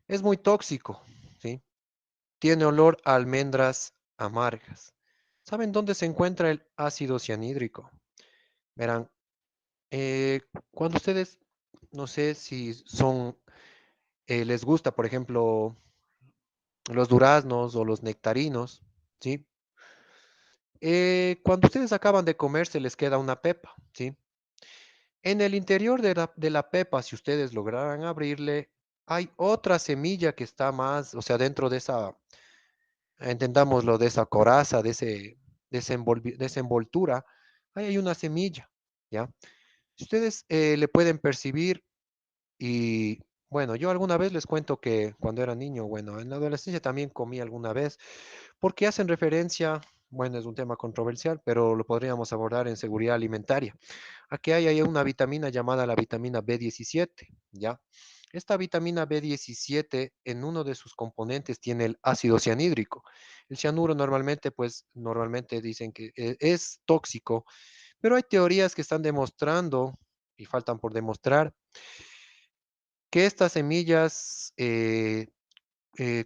S1: Es muy tóxico, ¿sí? Tiene olor a almendras amargas. ¿Saben dónde se encuentra el ácido cianhídrico? Verán, eh, cuando ustedes, no sé si son, les gusta, por ejemplo, los duraznos o los nectarinos, ¿sí? Cuando ustedes acaban de comer, se les queda una pepa, ¿sí? En el interior de la pepa, si ustedes lograran abrirle, hay otra semilla que está más, o sea, dentro de esa, entendámoslo, de esa coraza, de esa envoltura, ahí hay una semilla, ¿ya? Si ustedes le pueden percibir y, bueno, yo alguna vez les cuento que cuando era niño, bueno, en la adolescencia también comí alguna vez, porque hacen referencia, bueno, es un tema controversial, pero lo podríamos abordar en seguridad alimentaria. Aquí hay una vitamina llamada la vitamina B17, ¿ya? Esta vitamina B17 en uno de sus componentes tiene el ácido cianhídrico. El cianuro normalmente, pues, normalmente dicen que es tóxico, pero hay teorías que están demostrando, y faltan por demostrar, que estas semillas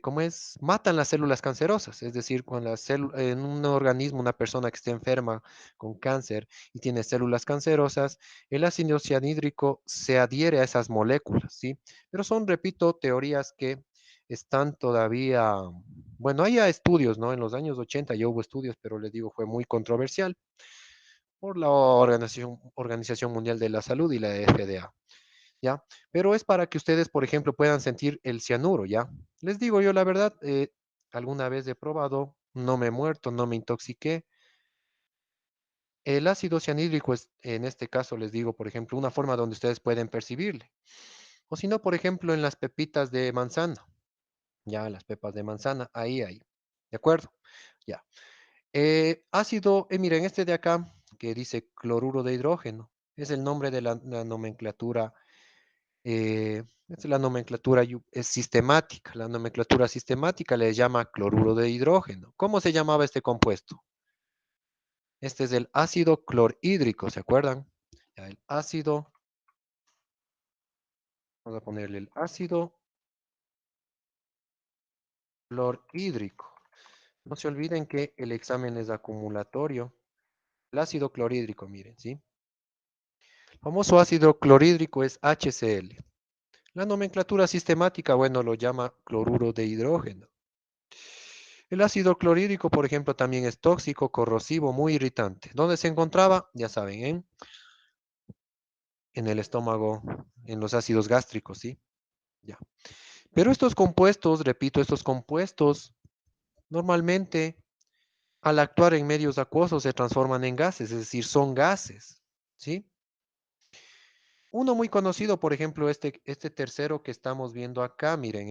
S1: ¿cómo es? Matan las células cancerosas, es decir, cuando en un organismo, una persona que esté enferma con cáncer y tiene células cancerosas, el ácido cianhídrico se adhiere a esas moléculas, ¿sí? Pero son, repito, teorías que están todavía, bueno, hay estudios, ¿no? En los años 80 ya hubo estudios, pero les digo, fue muy controversial por la Organización Mundial de la Salud y la FDA. ¿Ya? Pero es para que ustedes, por ejemplo, puedan sentir el cianuro, ¿ya? Les digo yo la verdad, alguna vez he probado, no me he muerto, no me intoxiqué. El ácido cianhídrico es, en este caso, les digo, por ejemplo, una forma donde ustedes pueden percibirle. O si no, por ejemplo, en las pepitas de manzana, ya, las pepas de manzana, ahí, ¿de acuerdo? Ya. Miren, este de acá, que dice cloruro de hidrógeno, es el nombre de la nomenclatura. Es la nomenclatura es sistemática. La nomenclatura sistemática le llama cloruro de hidrógeno. ¿Cómo se llamaba este compuesto? Este es el ácido clorhídrico, ¿se acuerdan? Ya, el ácido, vamos a ponerle el ácido clorhídrico. No se olviden que el examen es acumulatorio. El ácido clorhídrico, miren, ¿sí? El famoso ácido clorhídrico es HCl. La nomenclatura sistemática, bueno, lo llama cloruro de hidrógeno. El ácido clorhídrico, por ejemplo, también es tóxico, corrosivo, muy irritante. ¿Dónde se encontraba? Ya saben, en el estómago, en los ácidos gástricos, ¿sí? Ya. Pero estos compuestos, repito, estos compuestos normalmente al actuar en medios acuosos se transforman en gases, es decir, son gases, ¿sí? Uno muy conocido, por ejemplo, este tercero que estamos viendo acá, miren,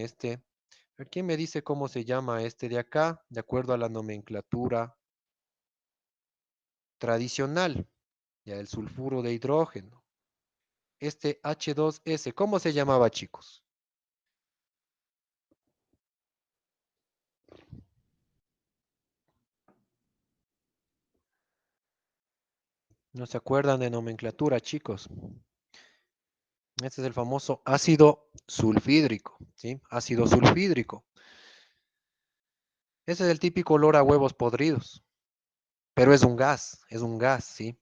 S1: ¿quién me dice cómo se llama este de acá? De acuerdo a la nomenclatura tradicional, ya el sulfuro de hidrógeno. Este H2S, ¿cómo se llamaba, chicos? ¿No se acuerdan de nomenclatura, chicos? Este es el famoso ácido sulfídrico, ¿sí? Ácido sulfídrico. Ese es el típico olor a huevos podridos, pero es un gas, ¿sí?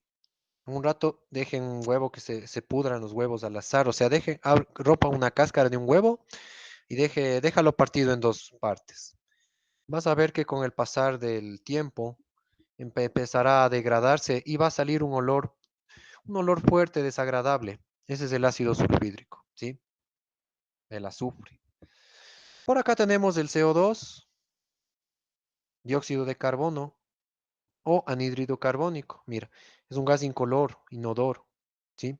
S1: Un rato dejen un huevo que se pudran los huevos al azar, o sea, ropa una cáscara de un huevo y déjalo partido en dos partes. Vas a ver que con el pasar del tiempo empezará a degradarse y va a salir un olor fuerte, desagradable. Ese es el ácido sulfídrico, ¿sí? El azufre. Por acá tenemos el CO2, dióxido de carbono o anhídrido carbónico. Mira, es un gas incolor, inodoro, ¿sí?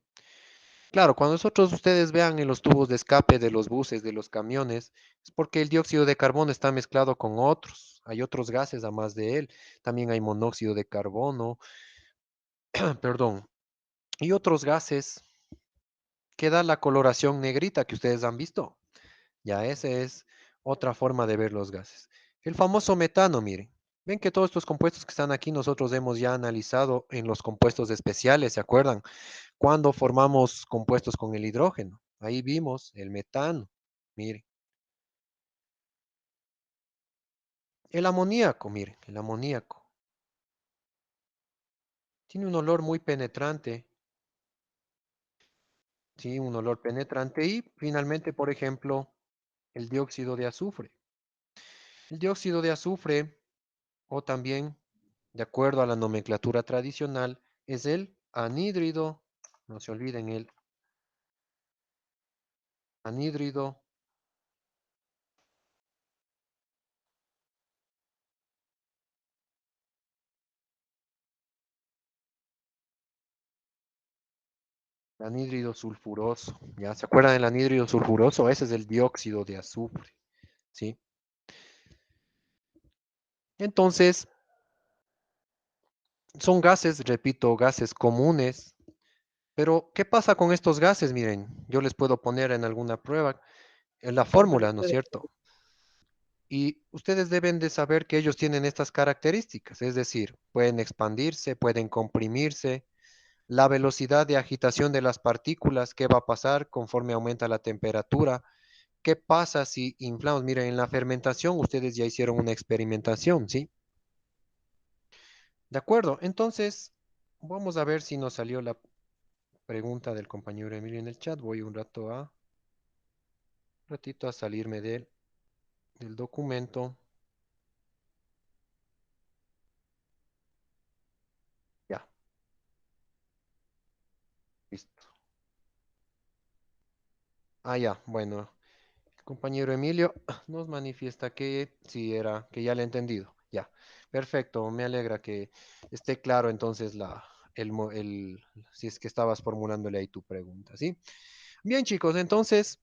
S1: Claro, cuando ustedes vean en los tubos de escape de los buses, de los camiones, es porque el dióxido de carbono está mezclado con otros. Hay otros gases además de él. También hay monóxido de carbono, perdón, y otros gases que da la coloración negrita que ustedes han visto. Ya, esa es otra forma de ver los gases. El famoso metano, miren. Ven que todos estos compuestos que están aquí nosotros hemos ya analizado en los compuestos especiales, ¿se acuerdan? Cuando formamos compuestos con el hidrógeno. Ahí vimos el metano. Miren. El amoníaco, miren, el amoníaco. Tiene un olor muy penetrante. Sí, un olor penetrante. Y finalmente, por ejemplo, el dióxido de azufre. El dióxido de azufre, o también, de acuerdo a la nomenclatura tradicional, es el anhídrido, no se olviden el anhídrido anhídrido sulfuroso. ¿Ya se acuerdan del anhídrido sulfuroso? Ese es el dióxido de azufre, ¿sí? Entonces, son gases, repito, gases comunes. Pero, ¿qué pasa con estos gases? Miren, yo les puedo poner en alguna prueba en la fórmula, ¿no es cierto? Y ustedes deben de saber que ellos tienen estas características, es decir, pueden expandirse, pueden comprimirse, la velocidad de agitación de las partículas, qué va a pasar conforme aumenta la temperatura, ¿qué pasa si inflamos? Miren, en la fermentación ustedes ya hicieron una experimentación, ¿sí? De acuerdo, entonces vamos a ver si nos salió la pregunta del compañero Emilio en el chat. Voy ratito a salirme del documento. Ya, listo. Ah, ya, bueno. El compañero Emilio nos manifiesta que sí era, que ya le he entendido. Ya, perfecto. Me alegra que esté claro entonces si es que estabas formulándole ahí tu pregunta, ¿sí? Bien, chicos, entonces,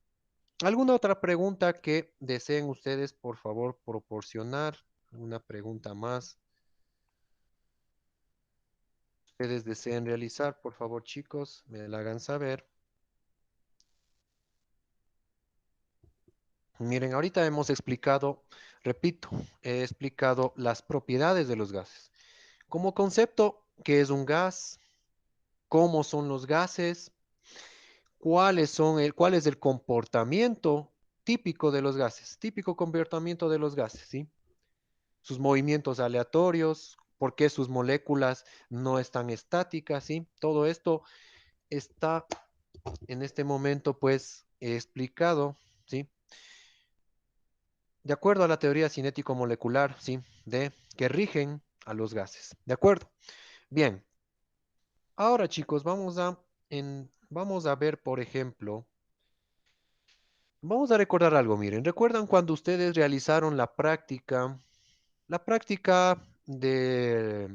S1: ¿alguna otra pregunta que deseen ustedes, por favor, proporcionar? ¿Alguna pregunta más? Ustedes deseen realizar, por favor, chicos, me la hagan saber. Miren, ahorita hemos explicado, repito, he explicado las propiedades de los gases. Como concepto, ¿qué es un gas? ¿Cómo son los gases? ¿Cuál es el comportamiento típico de los gases? Típico comportamiento de los gases, ¿sí? Sus movimientos aleatorios, por qué sus moléculas no están estáticas, ¿sí? Todo esto está en este momento, pues, explicado, ¿sí? De acuerdo a la teoría cinético-molecular, ¿sí? Que rigen a los gases. ¿De acuerdo? Bien. Ahora, chicos, vamos a ver, por ejemplo, vamos a recordar algo, miren. ¿Recuerdan cuando ustedes realizaron la práctica de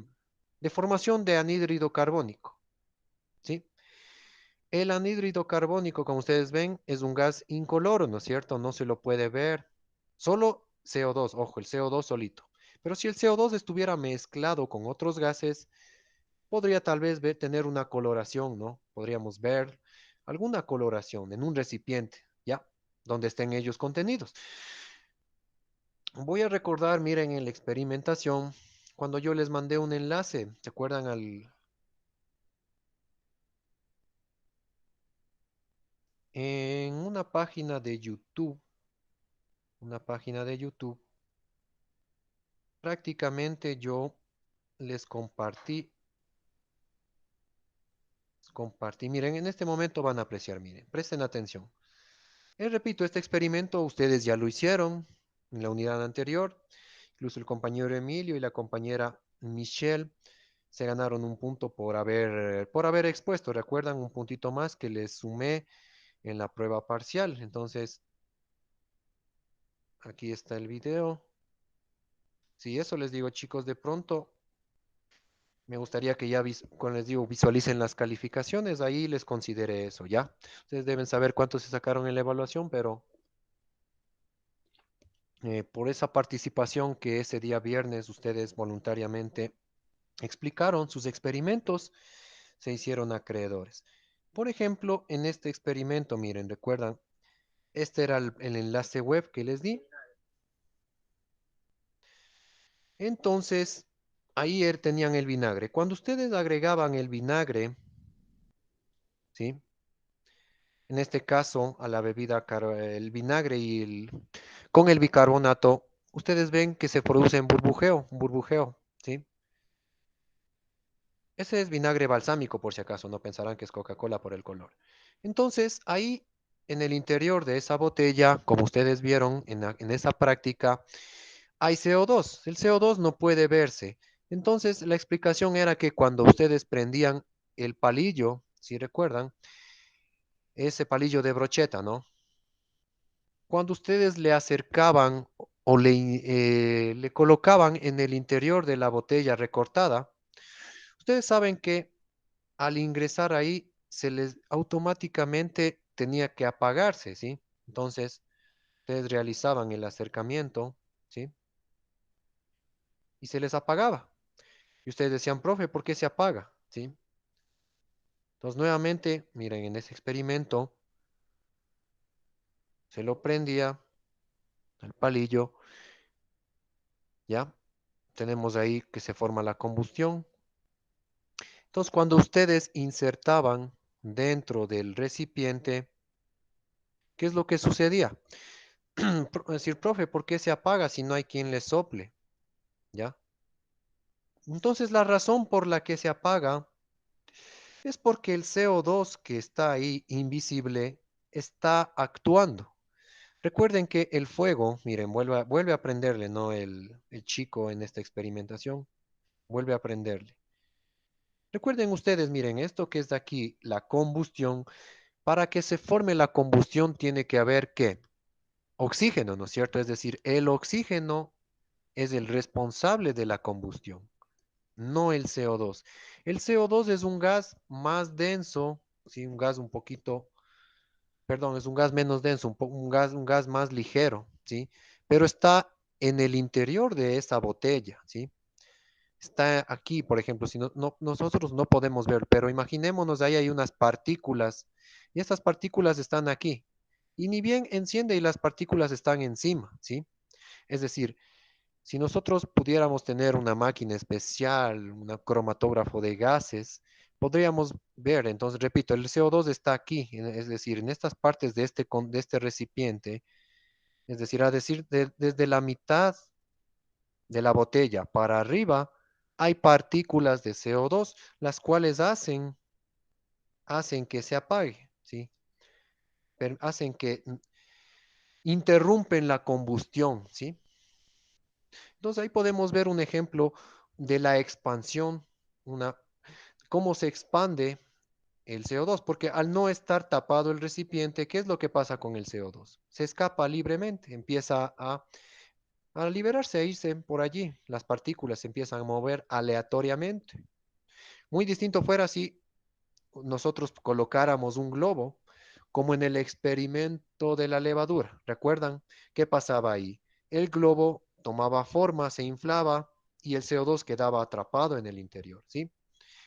S1: formación de anhídrido carbónico? ¿Sí? El anhídrido carbónico, como ustedes ven, es un gas incoloro, ¿no es cierto? No se lo puede ver. Solo CO2, ojo, el CO2 solito. Pero si el CO2 estuviera mezclado con otros gases, podría tal vez tener una coloración, ¿no? Podríamos ver alguna coloración en un recipiente, ¿ya? Donde estén ellos contenidos. Voy a recordar, miren, en la experimentación, cuando yo les mandé un enlace, ¿se acuerdan en una página de YouTube, prácticamente yo les compartí, miren, en este momento van a apreciar, miren, presten atención. Repito, este experimento ustedes ya lo hicieron en la unidad anterior, incluso el compañero Emilio y la compañera Michelle se ganaron un punto por haber expuesto, ¿recuerdan? Un puntito más que les sumé en la prueba parcial. Entonces, aquí está el video. Si eso les digo, chicos, de pronto me gustaría que ya, cuando les digo, visualicen las calificaciones, ahí les considere eso, ¿ya? Ustedes deben saber cuánto se sacaron en la evaluación, pero por esa participación que ese día viernes ustedes voluntariamente explicaron sus experimentos, se hicieron acreedores. Por ejemplo, en este experimento, miren, recuerdan, este era el enlace web que les di. Entonces, ahí tenían el vinagre. Cuando ustedes agregaban el vinagre, ¿sí? En este caso, a la bebida, el vinagre con el bicarbonato, ustedes ven que se produce un burbujeo, ¿sí? Ese es vinagre balsámico, por si acaso, no pensarán que es Coca-Cola por el color. Entonces, ahí en el interior de esa botella, como ustedes vieron en esa práctica, hay CO2. El CO2 no puede verse. Entonces, la explicación era que cuando ustedes prendían el palillo, si recuerdan, ese palillo de brocheta, ¿no? Cuando ustedes le acercaban o le colocaban en el interior de la botella recortada, ustedes saben que al ingresar ahí se les automáticamente tenía que apagarse, ¿sí? Entonces, ustedes realizaban el acercamiento, ¿sí? Y se les apagaba. Y ustedes decían, profe, ¿por qué se apaga? ¿Sí? Entonces, nuevamente, miren, en ese experimento, se lo prendía al palillo, ¿ya? Tenemos ahí que se forma la combustión. Entonces, cuando ustedes insertaban dentro del recipiente, ¿qué es lo que sucedía? decir, profe, ¿por qué se apaga si no hay quien le sople? ¿Ya? Entonces la razón por la que se apaga es porque el CO2 que está ahí invisible está actuando. Recuerden que el fuego, miren, vuelve a prenderle, ¿no? El chico en esta experimentación, vuelve a prenderle. Recuerden ustedes, miren, esto que es de aquí, la combustión, para que se forme la combustión tiene que haber, ¿qué? Oxígeno, ¿no es cierto? Es decir, el oxígeno es el responsable de la combustión, no el CO2. El CO2 es un gas más denso, sí, un gas un poquito, perdón, es un gas menos denso, un gas más ligero, ¿sí? Pero está en el interior de esa botella, ¿sí? Está aquí, por ejemplo, si nosotros no podemos ver, pero imaginémonos, ahí hay unas partículas y estas partículas están aquí. Y ni bien enciende y las partículas están encima, ¿sí? Es decir, si nosotros pudiéramos tener una máquina especial, un cromatógrafo de gases, podríamos ver, entonces repito, el CO2 está aquí, es decir, en estas partes de este recipiente, es decir, desde la mitad de la botella para arriba, hay partículas de CO2, las cuales hacen que se apague, ¿sí? Hacen que interrumpen la combustión, ¿sí? Entonces ahí podemos ver un ejemplo de la expansión, cómo se expande el CO2, porque al no estar tapado el recipiente, ¿qué es lo que pasa con el CO2? Se escapa libremente, empieza a liberarse, a irse por allí. Las partículas se empiezan a mover aleatoriamente. Muy distinto fuera si nosotros colocáramos un globo, como en el experimento de la levadura. ¿Recuerdan qué pasaba ahí? El globo tomaba forma, se inflaba y el CO2 quedaba atrapado en el interior, ¿sí?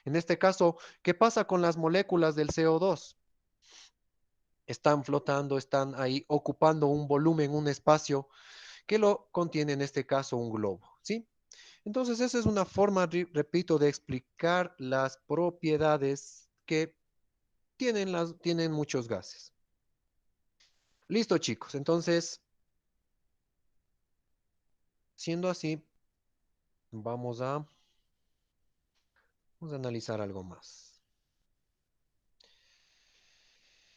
S1: En este caso, ¿qué pasa con las moléculas del CO2? Están flotando, están ahí ocupando un volumen, un espacio que lo contiene en este caso un globo, ¿sí? Entonces, esa es una forma, repito, de explicar las propiedades que tienen muchos gases. Listo, chicos. Entonces, siendo así, vamos a, vamos a analizar algo más.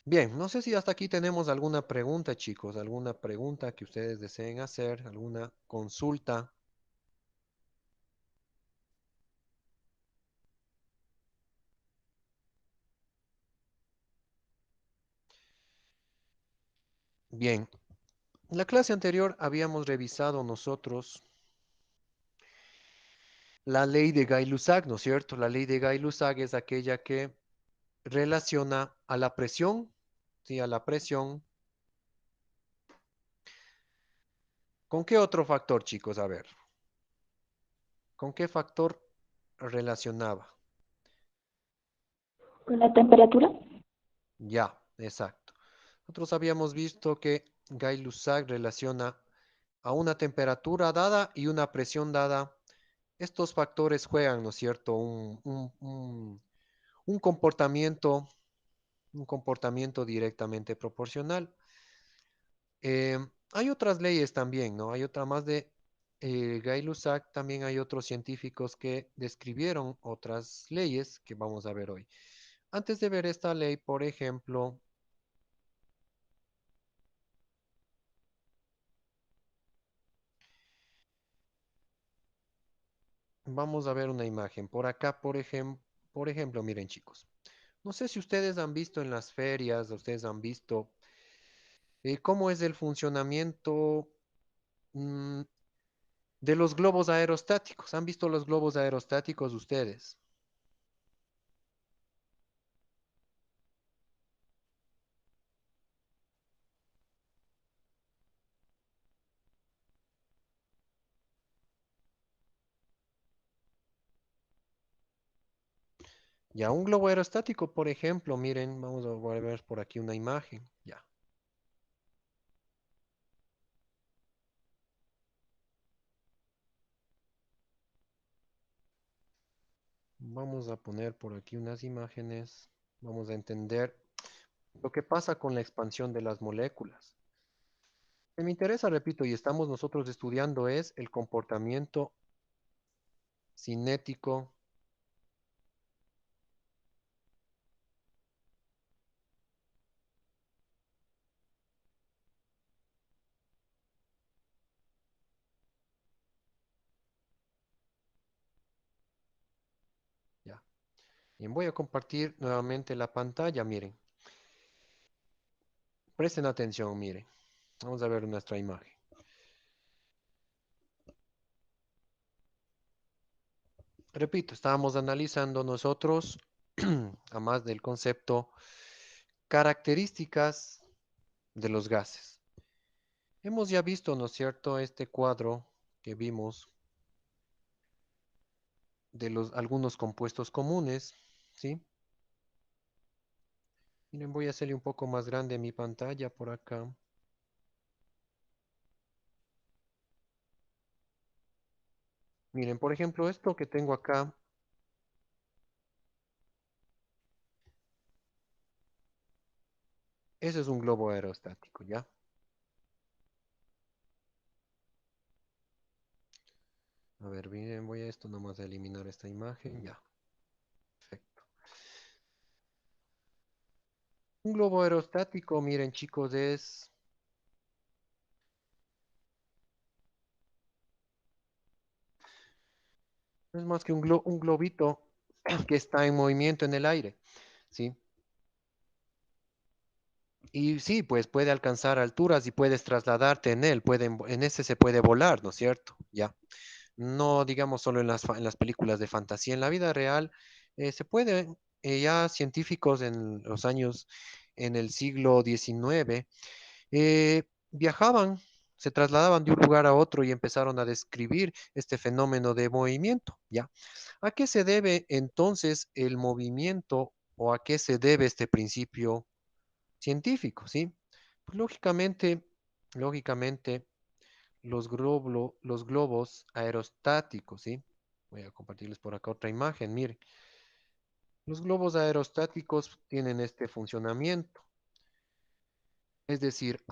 S1: Bien, no sé si hasta aquí tenemos alguna pregunta, chicos, alguna pregunta que ustedes deseen hacer, alguna consulta. Bien, en la clase anterior habíamos revisado nosotros la ley de Gay-Lussac, ¿no es cierto? La ley de Gay-Lussac es aquella que relaciona a la presión, ¿sí? A la presión. ¿Con qué otro factor, chicos? A ver, ¿con qué factor relacionaba?
S6: ¿Con la temperatura?
S1: Ya, exacto. Nosotros habíamos visto que Gay-Lussac relaciona a una temperatura dada y una presión dada. Estos factores juegan, ¿no es cierto? Un comportamiento, un comportamiento directamente proporcional. Hay otras leyes también, ¿no? Hay otra más de Gay-Lussac, también hay otros científicos que describieron otras leyes que vamos a ver hoy. Antes de ver esta ley, por ejemplo, vamos a ver una imagen. Por acá, por ejemplo, miren chicos, no sé si ustedes han visto en las ferias, ustedes han visto cómo es el funcionamiento mm, de los globos aerostáticos. ¿Han visto los globos aerostáticos ustedes? Ya, un globo aerostático, por ejemplo, miren, vamos a ver por aquí una imagen. Ya, vamos a poner por aquí unas imágenes. Vamos a entender lo que pasa con la expansión de las moléculas. que me interesa, repito, y estamos nosotros estudiando es el comportamiento cinético ya. Bien, voy a compartir nuevamente la pantalla, miren. Presten atención, miren. Vamos a ver nuestra imagen. Repito, estábamos analizando nosotros, a más del concepto, características de los gases. Hemos ya visto, ¿no es cierto?, este cuadro que vimos de los algunos compuestos comunes, ¿sí? Miren, voy a hacerle un poco más grande mi pantalla por acá. Miren, por ejemplo, esto que tengo acá, ese es un globo aerostático, ¿ya? A ver, miren, voy a esto nomás a eliminar esta imagen, ya. Perfecto. Un globo aerostático, miren chicos, no es más que un globito que está en movimiento en el aire, ¿sí? Y sí, pues puede alcanzar alturas y puedes trasladarte en él, en ese se puede volar, ¿no es cierto? Ya. No digamos solo en las películas de fantasía, en la vida real se puede, ya científicos en los años, en el siglo XIX, viajaban, se trasladaban de un lugar a otro y empezaron a describir este fenómeno de movimiento, ¿ya? ¿A qué se debe entonces el movimiento o a qué se debe este principio científico, ¿sí? Pues lógicamente, los globos aerostáticos, ¿sí? Voy a compartirles por acá otra imagen, miren. Los globos aerostáticos tienen este funcionamiento. Es decir,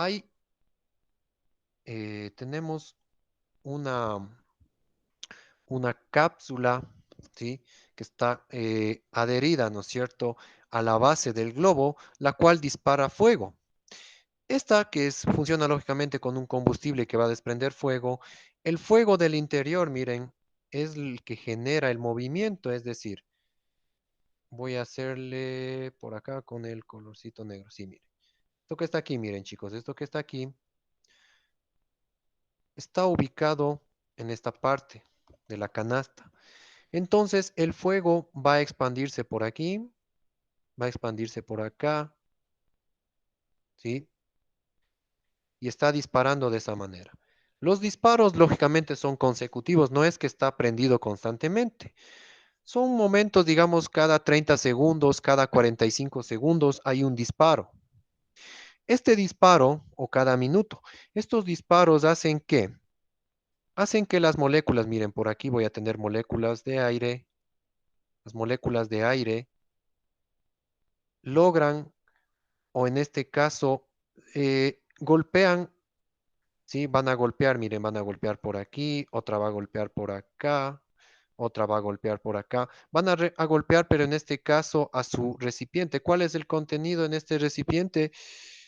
S1: tenemos una, una cápsula, ¿sí? Que está adherida, ¿no es cierto?, a la base del globo, la cual dispara fuego. Esta funciona lógicamente con un combustible que va a desprender fuego. El fuego del interior, miren, es el que genera el movimiento, es decir, voy a hacerle por acá con el colorcito negro. Sí, miren. Esto que está aquí, miren chicos, esto que está aquí está ubicado en esta parte de la canasta. Entonces el fuego va a expandirse por aquí, va a expandirse por acá, ¿sí? Y está disparando de esa manera. Los disparos lógicamente son consecutivos, no es que está prendido constantemente. Son momentos, digamos, cada 30 segundos, cada 45 segundos hay un disparo. Este disparo, o cada minuto, estos disparos hacen que las moléculas, miren, por aquí voy a tener moléculas de aire, las moléculas de aire logran, o en este caso, golpean. Sí, van a golpear, miren, van a golpear por aquí, otra va a golpear por acá, otra va a golpear por acá. Van a golpear, pero en este caso a su recipiente. ¿Cuál es el contenido en este recipiente?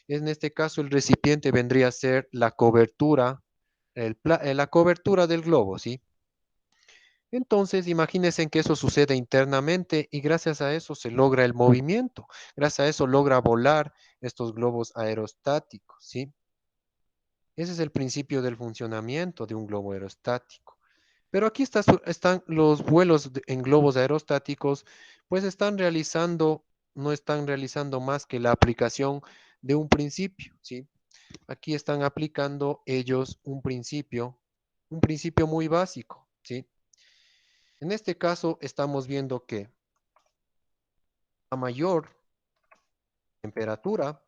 S1: En este caso el recipiente vendría a ser la cobertura, la cobertura del globo, ¿sí? Entonces, imagínense en que eso sucede internamente y gracias a eso se logra el movimiento. Gracias a eso logra volar estos globos aerostáticos, ¿sí? Ese es el principio del funcionamiento de un globo aerostático. Pero aquí están los vuelos en globos aerostáticos, pues no están realizando más que la aplicación de un principio, ¿sí? Aquí están aplicando ellos un principio muy básico, ¿sí? En este caso estamos viendo que a mayor temperatura,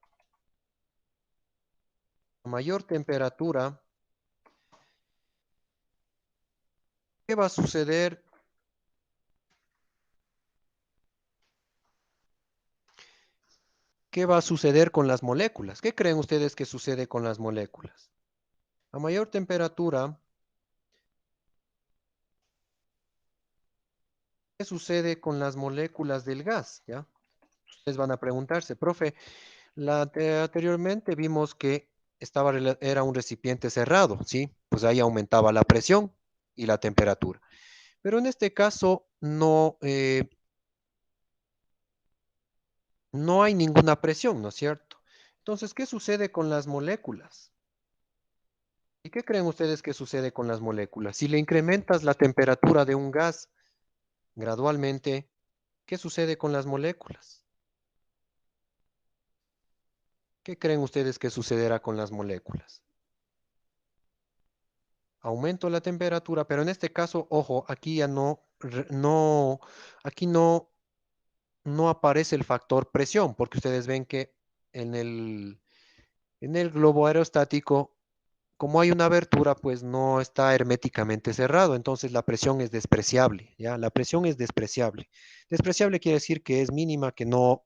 S1: a mayor temperatura, ¿qué va a suceder? ¿Qué va a suceder con las moléculas? ¿Qué creen ustedes que sucede con las moléculas? A mayor temperatura, ¿qué sucede con las moléculas del gas? ¿Ya? Ustedes van a preguntarse, profe, anteriormente vimos que era un recipiente cerrado, ¿sí? Pues ahí aumentaba la presión y la temperatura. Pero en este caso no hay ninguna presión, ¿no es cierto? Entonces, ¿qué sucede con las moléculas? ¿Y qué creen ustedes que sucede con las moléculas? Si le incrementas la temperatura de un gas gradualmente, ¿qué sucede con las moléculas? ¿Qué creen ustedes que sucederá con las moléculas? Aumento la temperatura, pero en este caso, ojo, aquí ya aquí no aparece el factor presión, porque ustedes ven que en el globo aerostático, como hay una abertura, pues no está herméticamente cerrado, entonces la presión es despreciable, ¿ya? La presión es despreciable. Despreciable quiere decir que es mínima, que no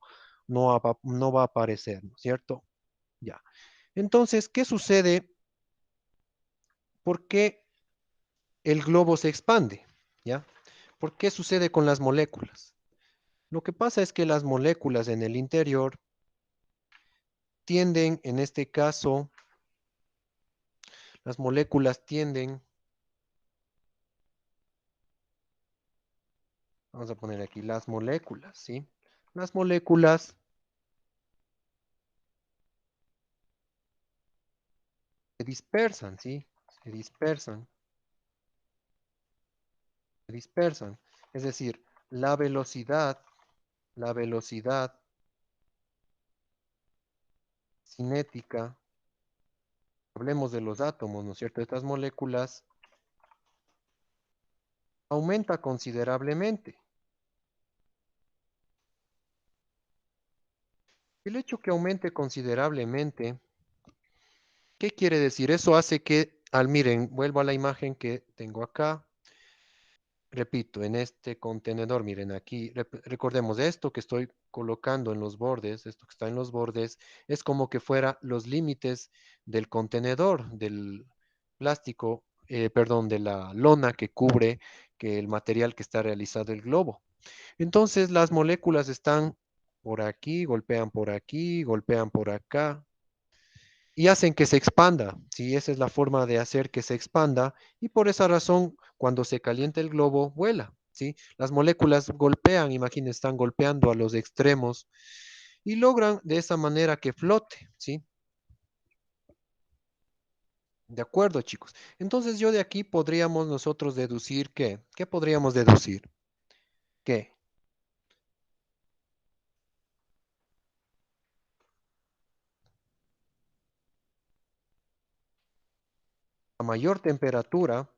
S1: va a aparecer, ¿no es cierto? Ya. Entonces, ¿qué sucede? ¿Por qué el globo se expande? ¿Ya? ¿Por qué sucede con las moléculas? Lo que pasa es que las moléculas en el interior tienden, en este caso, las moléculas tienden, vamos a poner aquí las moléculas, ¿sí? Las moléculas se dispersan, ¿sí? Se dispersan, se dispersan. Es decir, la velocidad cinética, hablemos de los átomos, ¿no es cierto? Estas moléculas aumenta considerablemente. El hecho que aumente considerablemente, ¿qué quiere decir? Eso hace que, miren, vuelvo a la imagen que tengo acá. Repito, en este contenedor, miren aquí, recordemos esto que estoy colocando en los bordes, esto que está en los bordes, es como que fuera los límites del contenedor, del plástico, perdón, de la lona que cubre que el material que está realizado el globo. Entonces las moléculas están por aquí, golpean por acá, y hacen que se expanda. Sí, esa es la forma de hacer que se expanda y por esa razón cuando se calienta el globo vuela. ¿Sí? Las moléculas golpean, imagínense, están golpeando a los extremos y logran de esa manera que flote. ¿Sí? De acuerdo, chicos. Entonces yo de aquí podríamos nosotros deducir ¿qué podríamos deducir? Que a mayor temperatura,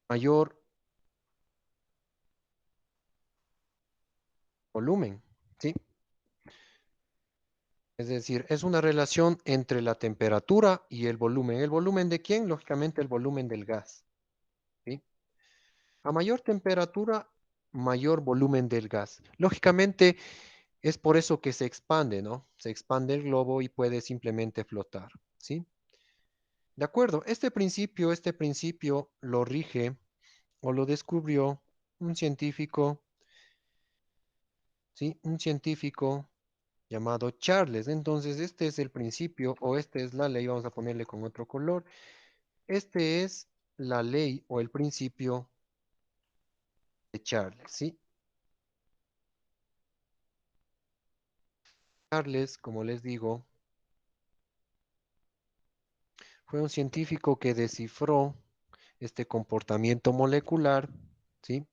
S1: mayor volumen. ¿Sí? Es decir, es una relación entre la temperatura y el volumen. ¿El volumen de quién? Lógicamente el volumen del gas. ¿Sí? A mayor temperatura, mayor volumen del gas. Lógicamente es por eso que se expande, ¿no? Se expande el globo y puede simplemente flotar. ¿Sí? De acuerdo, este principio lo rige o lo descubrió un científico, ¿sí? Un científico llamado Charles. Entonces, este es el principio o esta es la ley, vamos a ponerle con otro color. Este es la ley o el principio de Charles, ¿sí? Charles, como les digo, fue un científico que descifró este comportamiento molecular, ¿sí?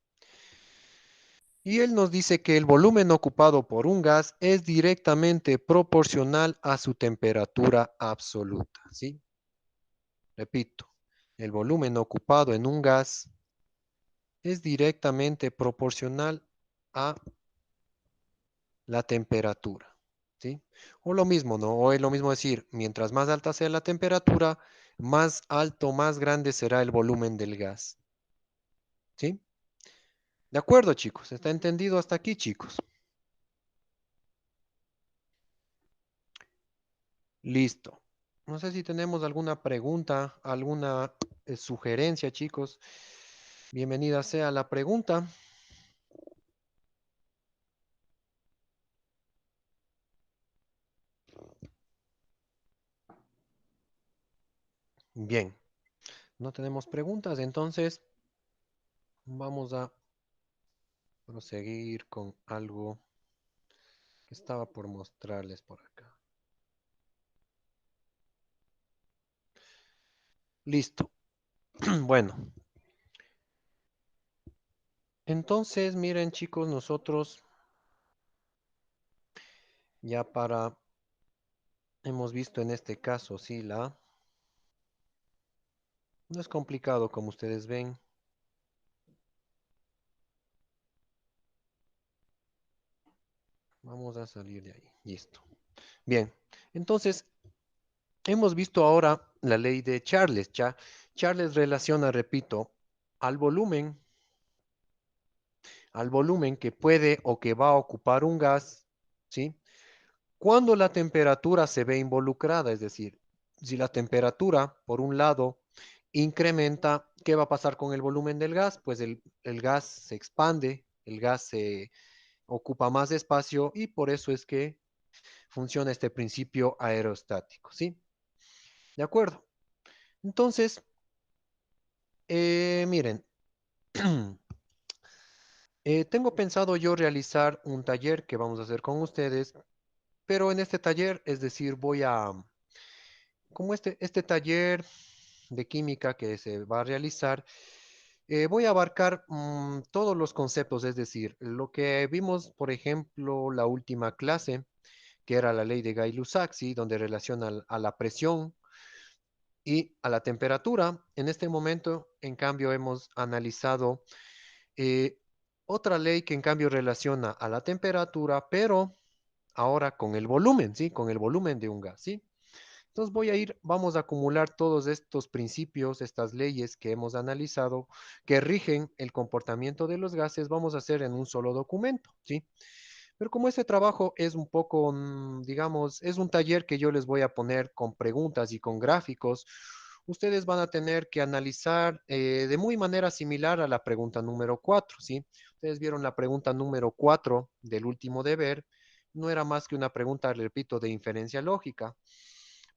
S1: Y él nos dice que el volumen ocupado por un gas es directamente proporcional a su temperatura absoluta, ¿sí? Repito, el volumen ocupado en un gas es directamente proporcional a la temperatura, ¿sí? O lo mismo, ¿no? O es lo mismo decir, mientras más alta sea la temperatura, más alto, más grande será el volumen del gas, ¿sí? De acuerdo, chicos. ¿Está entendido hasta aquí, chicos? Listo. No sé si tenemos alguna pregunta, alguna sugerencia, chicos. Bienvenida sea la pregunta. Bien, no tenemos preguntas, entonces vamos a proseguir con algo que estaba por mostrarles por acá. Listo. Bueno, entonces miren, chicos, nosotros ya hemos visto en este caso, sí, no es complicado como ustedes ven. Vamos a salir de ahí. Listo. Bien, entonces hemos visto ahora la ley de Charles. Ya Charles relaciona, repito, al volumen que puede o que va a ocupar un gas, ¿sí? Cuando la temperatura se ve involucrada, es decir, si la temperatura, por un lado, incrementa, ¿qué va a pasar con el volumen del gas? Pues el gas se expande, el gas se ocupa más espacio y por eso es que funciona este principio aerostático, ¿sí? De acuerdo. Entonces, miren, tengo pensado yo realizar un taller que vamos a hacer con ustedes, pero en este taller, es decir, como este taller de química que se va a realizar, voy a abarcar todos los conceptos, es decir, lo que vimos, por ejemplo, la última clase, que era la ley de Gay-Lussac, ¿sí? Donde relaciona a la presión y a la temperatura. En este momento, en cambio, hemos analizado eh, otra ley que en cambio relaciona a la temperatura, pero ahora con el volumen, ¿sí? Con el volumen de un gas, ¿sí? Entonces vamos a acumular todos estos principios, estas leyes que hemos analizado, que rigen el comportamiento de los gases, vamos a hacer en un solo documento, ¿sí? Pero como este trabajo es un poco, digamos, es un taller que yo les voy a poner con preguntas y con gráficos, ustedes van a tener que analizar de muy manera similar a la pregunta número 4, ¿sí? Ustedes vieron la pregunta número 4 del último deber, no era más que una pregunta, repito, de inferencia lógica.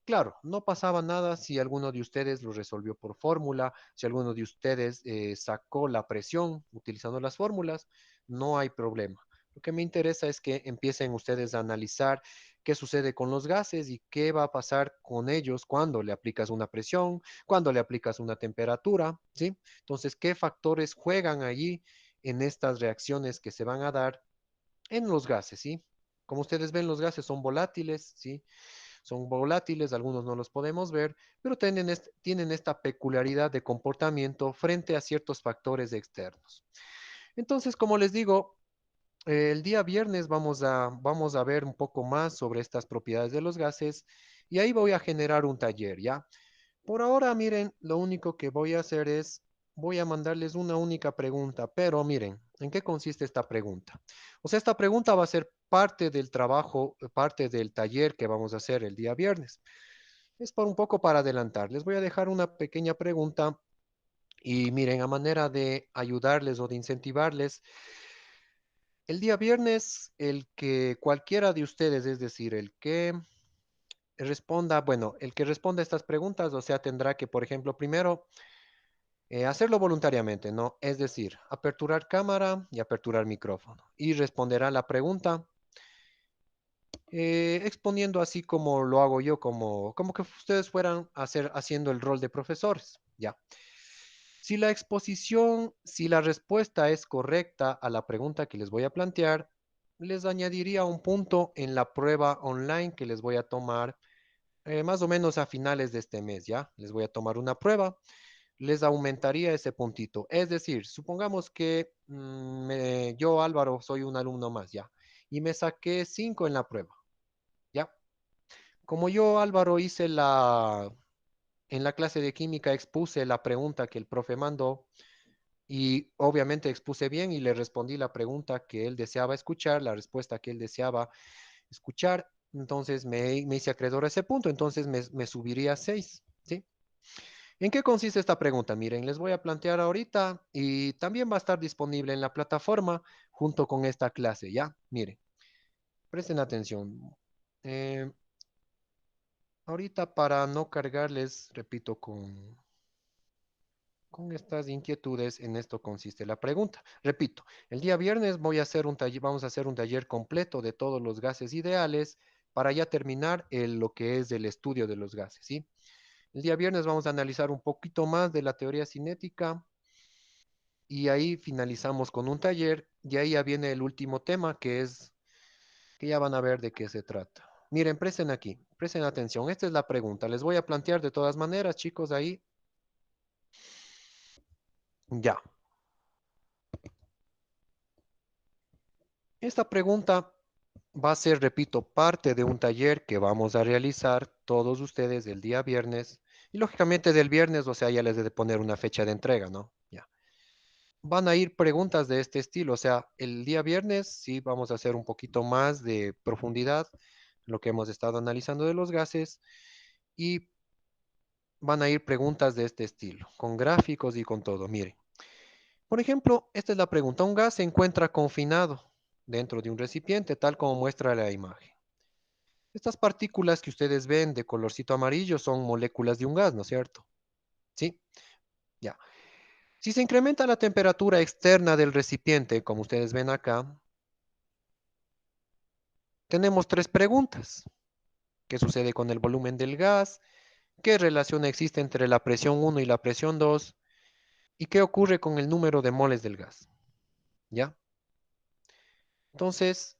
S1: Claro, no pasaba nada si alguno de ustedes lo resolvió por fórmula, si alguno de ustedes sacó la presión utilizando las fórmulas, no hay problema. Lo que me interesa es que empiecen ustedes a analizar qué sucede con los gases y qué va a pasar con ellos cuando le aplicas una presión, cuando le aplicas una temperatura, ¿sí? Entonces, ¿qué factores juegan allí en estas reacciones que se van a dar en los gases, ¿sí? Como ustedes ven, los gases son volátiles, ¿sí? Son volátiles, algunos no los podemos ver, pero tienen esta peculiaridad de comportamiento frente a ciertos factores externos. Entonces, como les digo, el día viernes vamos a ver un poco más sobre estas propiedades de los gases y ahí voy a generar un taller, ¿ya? Por ahora, miren, lo único que voy a hacer es, voy a mandarles una única pregunta, pero miren, ¿en qué consiste esta pregunta? O sea, esta pregunta va a ser parte del trabajo, parte del taller que vamos a hacer el día viernes. Es por un poco para adelantar. Les voy a dejar una pequeña pregunta y miren, a manera de ayudarles o de incentivarles, el día viernes, el que cualquiera de ustedes, es decir, el que responda, bueno, el que responda a estas preguntas, o sea, tendrá que, por ejemplo, primero hacerlo voluntariamente, ¿no? Es decir, aperturar cámara y aperturar micrófono. Y responderá la pregunta exponiendo así como lo hago yo, como que ustedes fueran haciendo el rol de profesores, ¿ya? Si la respuesta es correcta a la pregunta que les voy a plantear, les añadiría un punto en la prueba online que les voy a tomar más o menos a finales de este mes, ¿ya? Les voy a tomar una prueba, les aumentaría ese puntito. Es decir, supongamos que yo, Álvaro, soy un alumno más, ¿ya? Y me saqué 5 en la prueba. como yo, Álvaro, en la clase de química expuse la pregunta que el profe mandó y obviamente expuse bien y le respondí la pregunta que él deseaba escuchar, la respuesta que él deseaba escuchar, entonces me hice acreedor a ese punto, entonces me subiría a 6, ¿sí? ¿En qué consiste esta pregunta? Miren, les voy a plantear ahorita y también va a estar disponible en la plataforma junto con esta clase, ¿ya? Miren, presten atención. Eh, ahorita para no cargarles, repito, con estas inquietudes, en esto consiste la pregunta. Repito, el día viernes voy a hacer un taller, vamos a hacer un taller completo de todos los gases ideales para ya terminar lo que es el estudio de los gases, ¿sí? El día viernes vamos a analizar un poquito más de la teoría cinética y ahí finalizamos con un taller y ahí ya viene el último tema que ya van a ver de qué se trata. Miren, presten aquí, presten atención. Esta es la pregunta. Les voy a plantear de todas maneras, chicos, ahí. Ya. Esta pregunta va a ser, repito, parte de un taller que vamos a realizar todos ustedes el día viernes. Y lógicamente del viernes, o sea, ya les he de poner una fecha de entrega, ¿no? Ya. Van a ir preguntas de este estilo, o sea, el día viernes sí vamos a hacer un poquito más de profundidad lo que hemos estado analizando de los gases y van a ir preguntas de este estilo, con gráficos y con todo. Miren, por ejemplo, esta es la pregunta. Un gas se encuentra confinado dentro de un recipiente, tal como muestra la imagen. Estas partículas que ustedes ven de colorcito amarillo son moléculas de un gas, ¿no es cierto? Sí, ya. Si se incrementa la temperatura externa del recipiente, como ustedes ven acá, tenemos tres preguntas. ¿Qué sucede con el volumen del gas? ¿Qué relación existe entre la presión 1 y la presión 2? ¿Y qué ocurre con el número de moles del gas? ¿Ya? Entonces,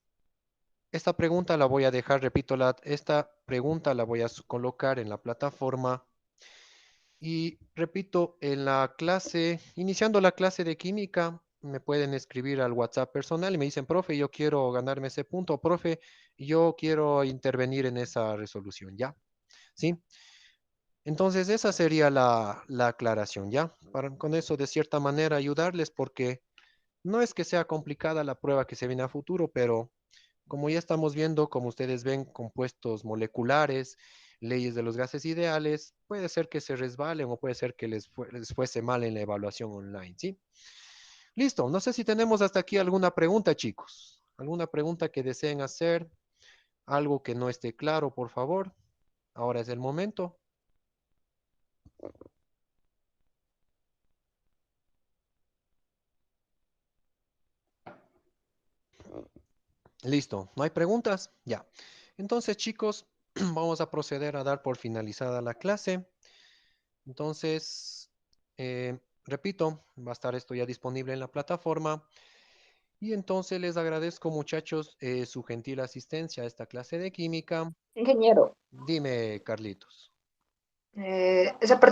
S1: esta pregunta la voy a dejar, repito, esta pregunta la voy a colocar en la plataforma. Y repito, en la clase, iniciando la clase de química, me pueden escribir al WhatsApp personal y me dicen, profe, yo quiero ganarme ese punto, profe, yo quiero intervenir en esa resolución, ¿ya? ¿Sí? Entonces, esa sería la aclaración, ¿ya? Con eso, de cierta manera, ayudarles porque no es que sea complicada la prueba que se viene a futuro, pero como ya estamos viendo, como ustedes ven, compuestos moleculares, leyes de los gases ideales, puede ser que se resbalen o puede ser que les fuese mal en la evaluación online, ¿sí? Listo, no sé si tenemos hasta aquí alguna pregunta, chicos. ¿Alguna pregunta que deseen hacer? ¿Algo que no esté claro, por favor? Ahora es el momento. Listo, ¿no hay preguntas? Ya. Entonces, chicos, vamos a proceder a dar por finalizada la clase. Entonces, repito, va a estar esto ya disponible en la plataforma. Y entonces les agradezco, muchachos, su gentil asistencia a esta clase de química.
S2: Ingeniero,
S1: Dime, Carlitos.
S2: esa parte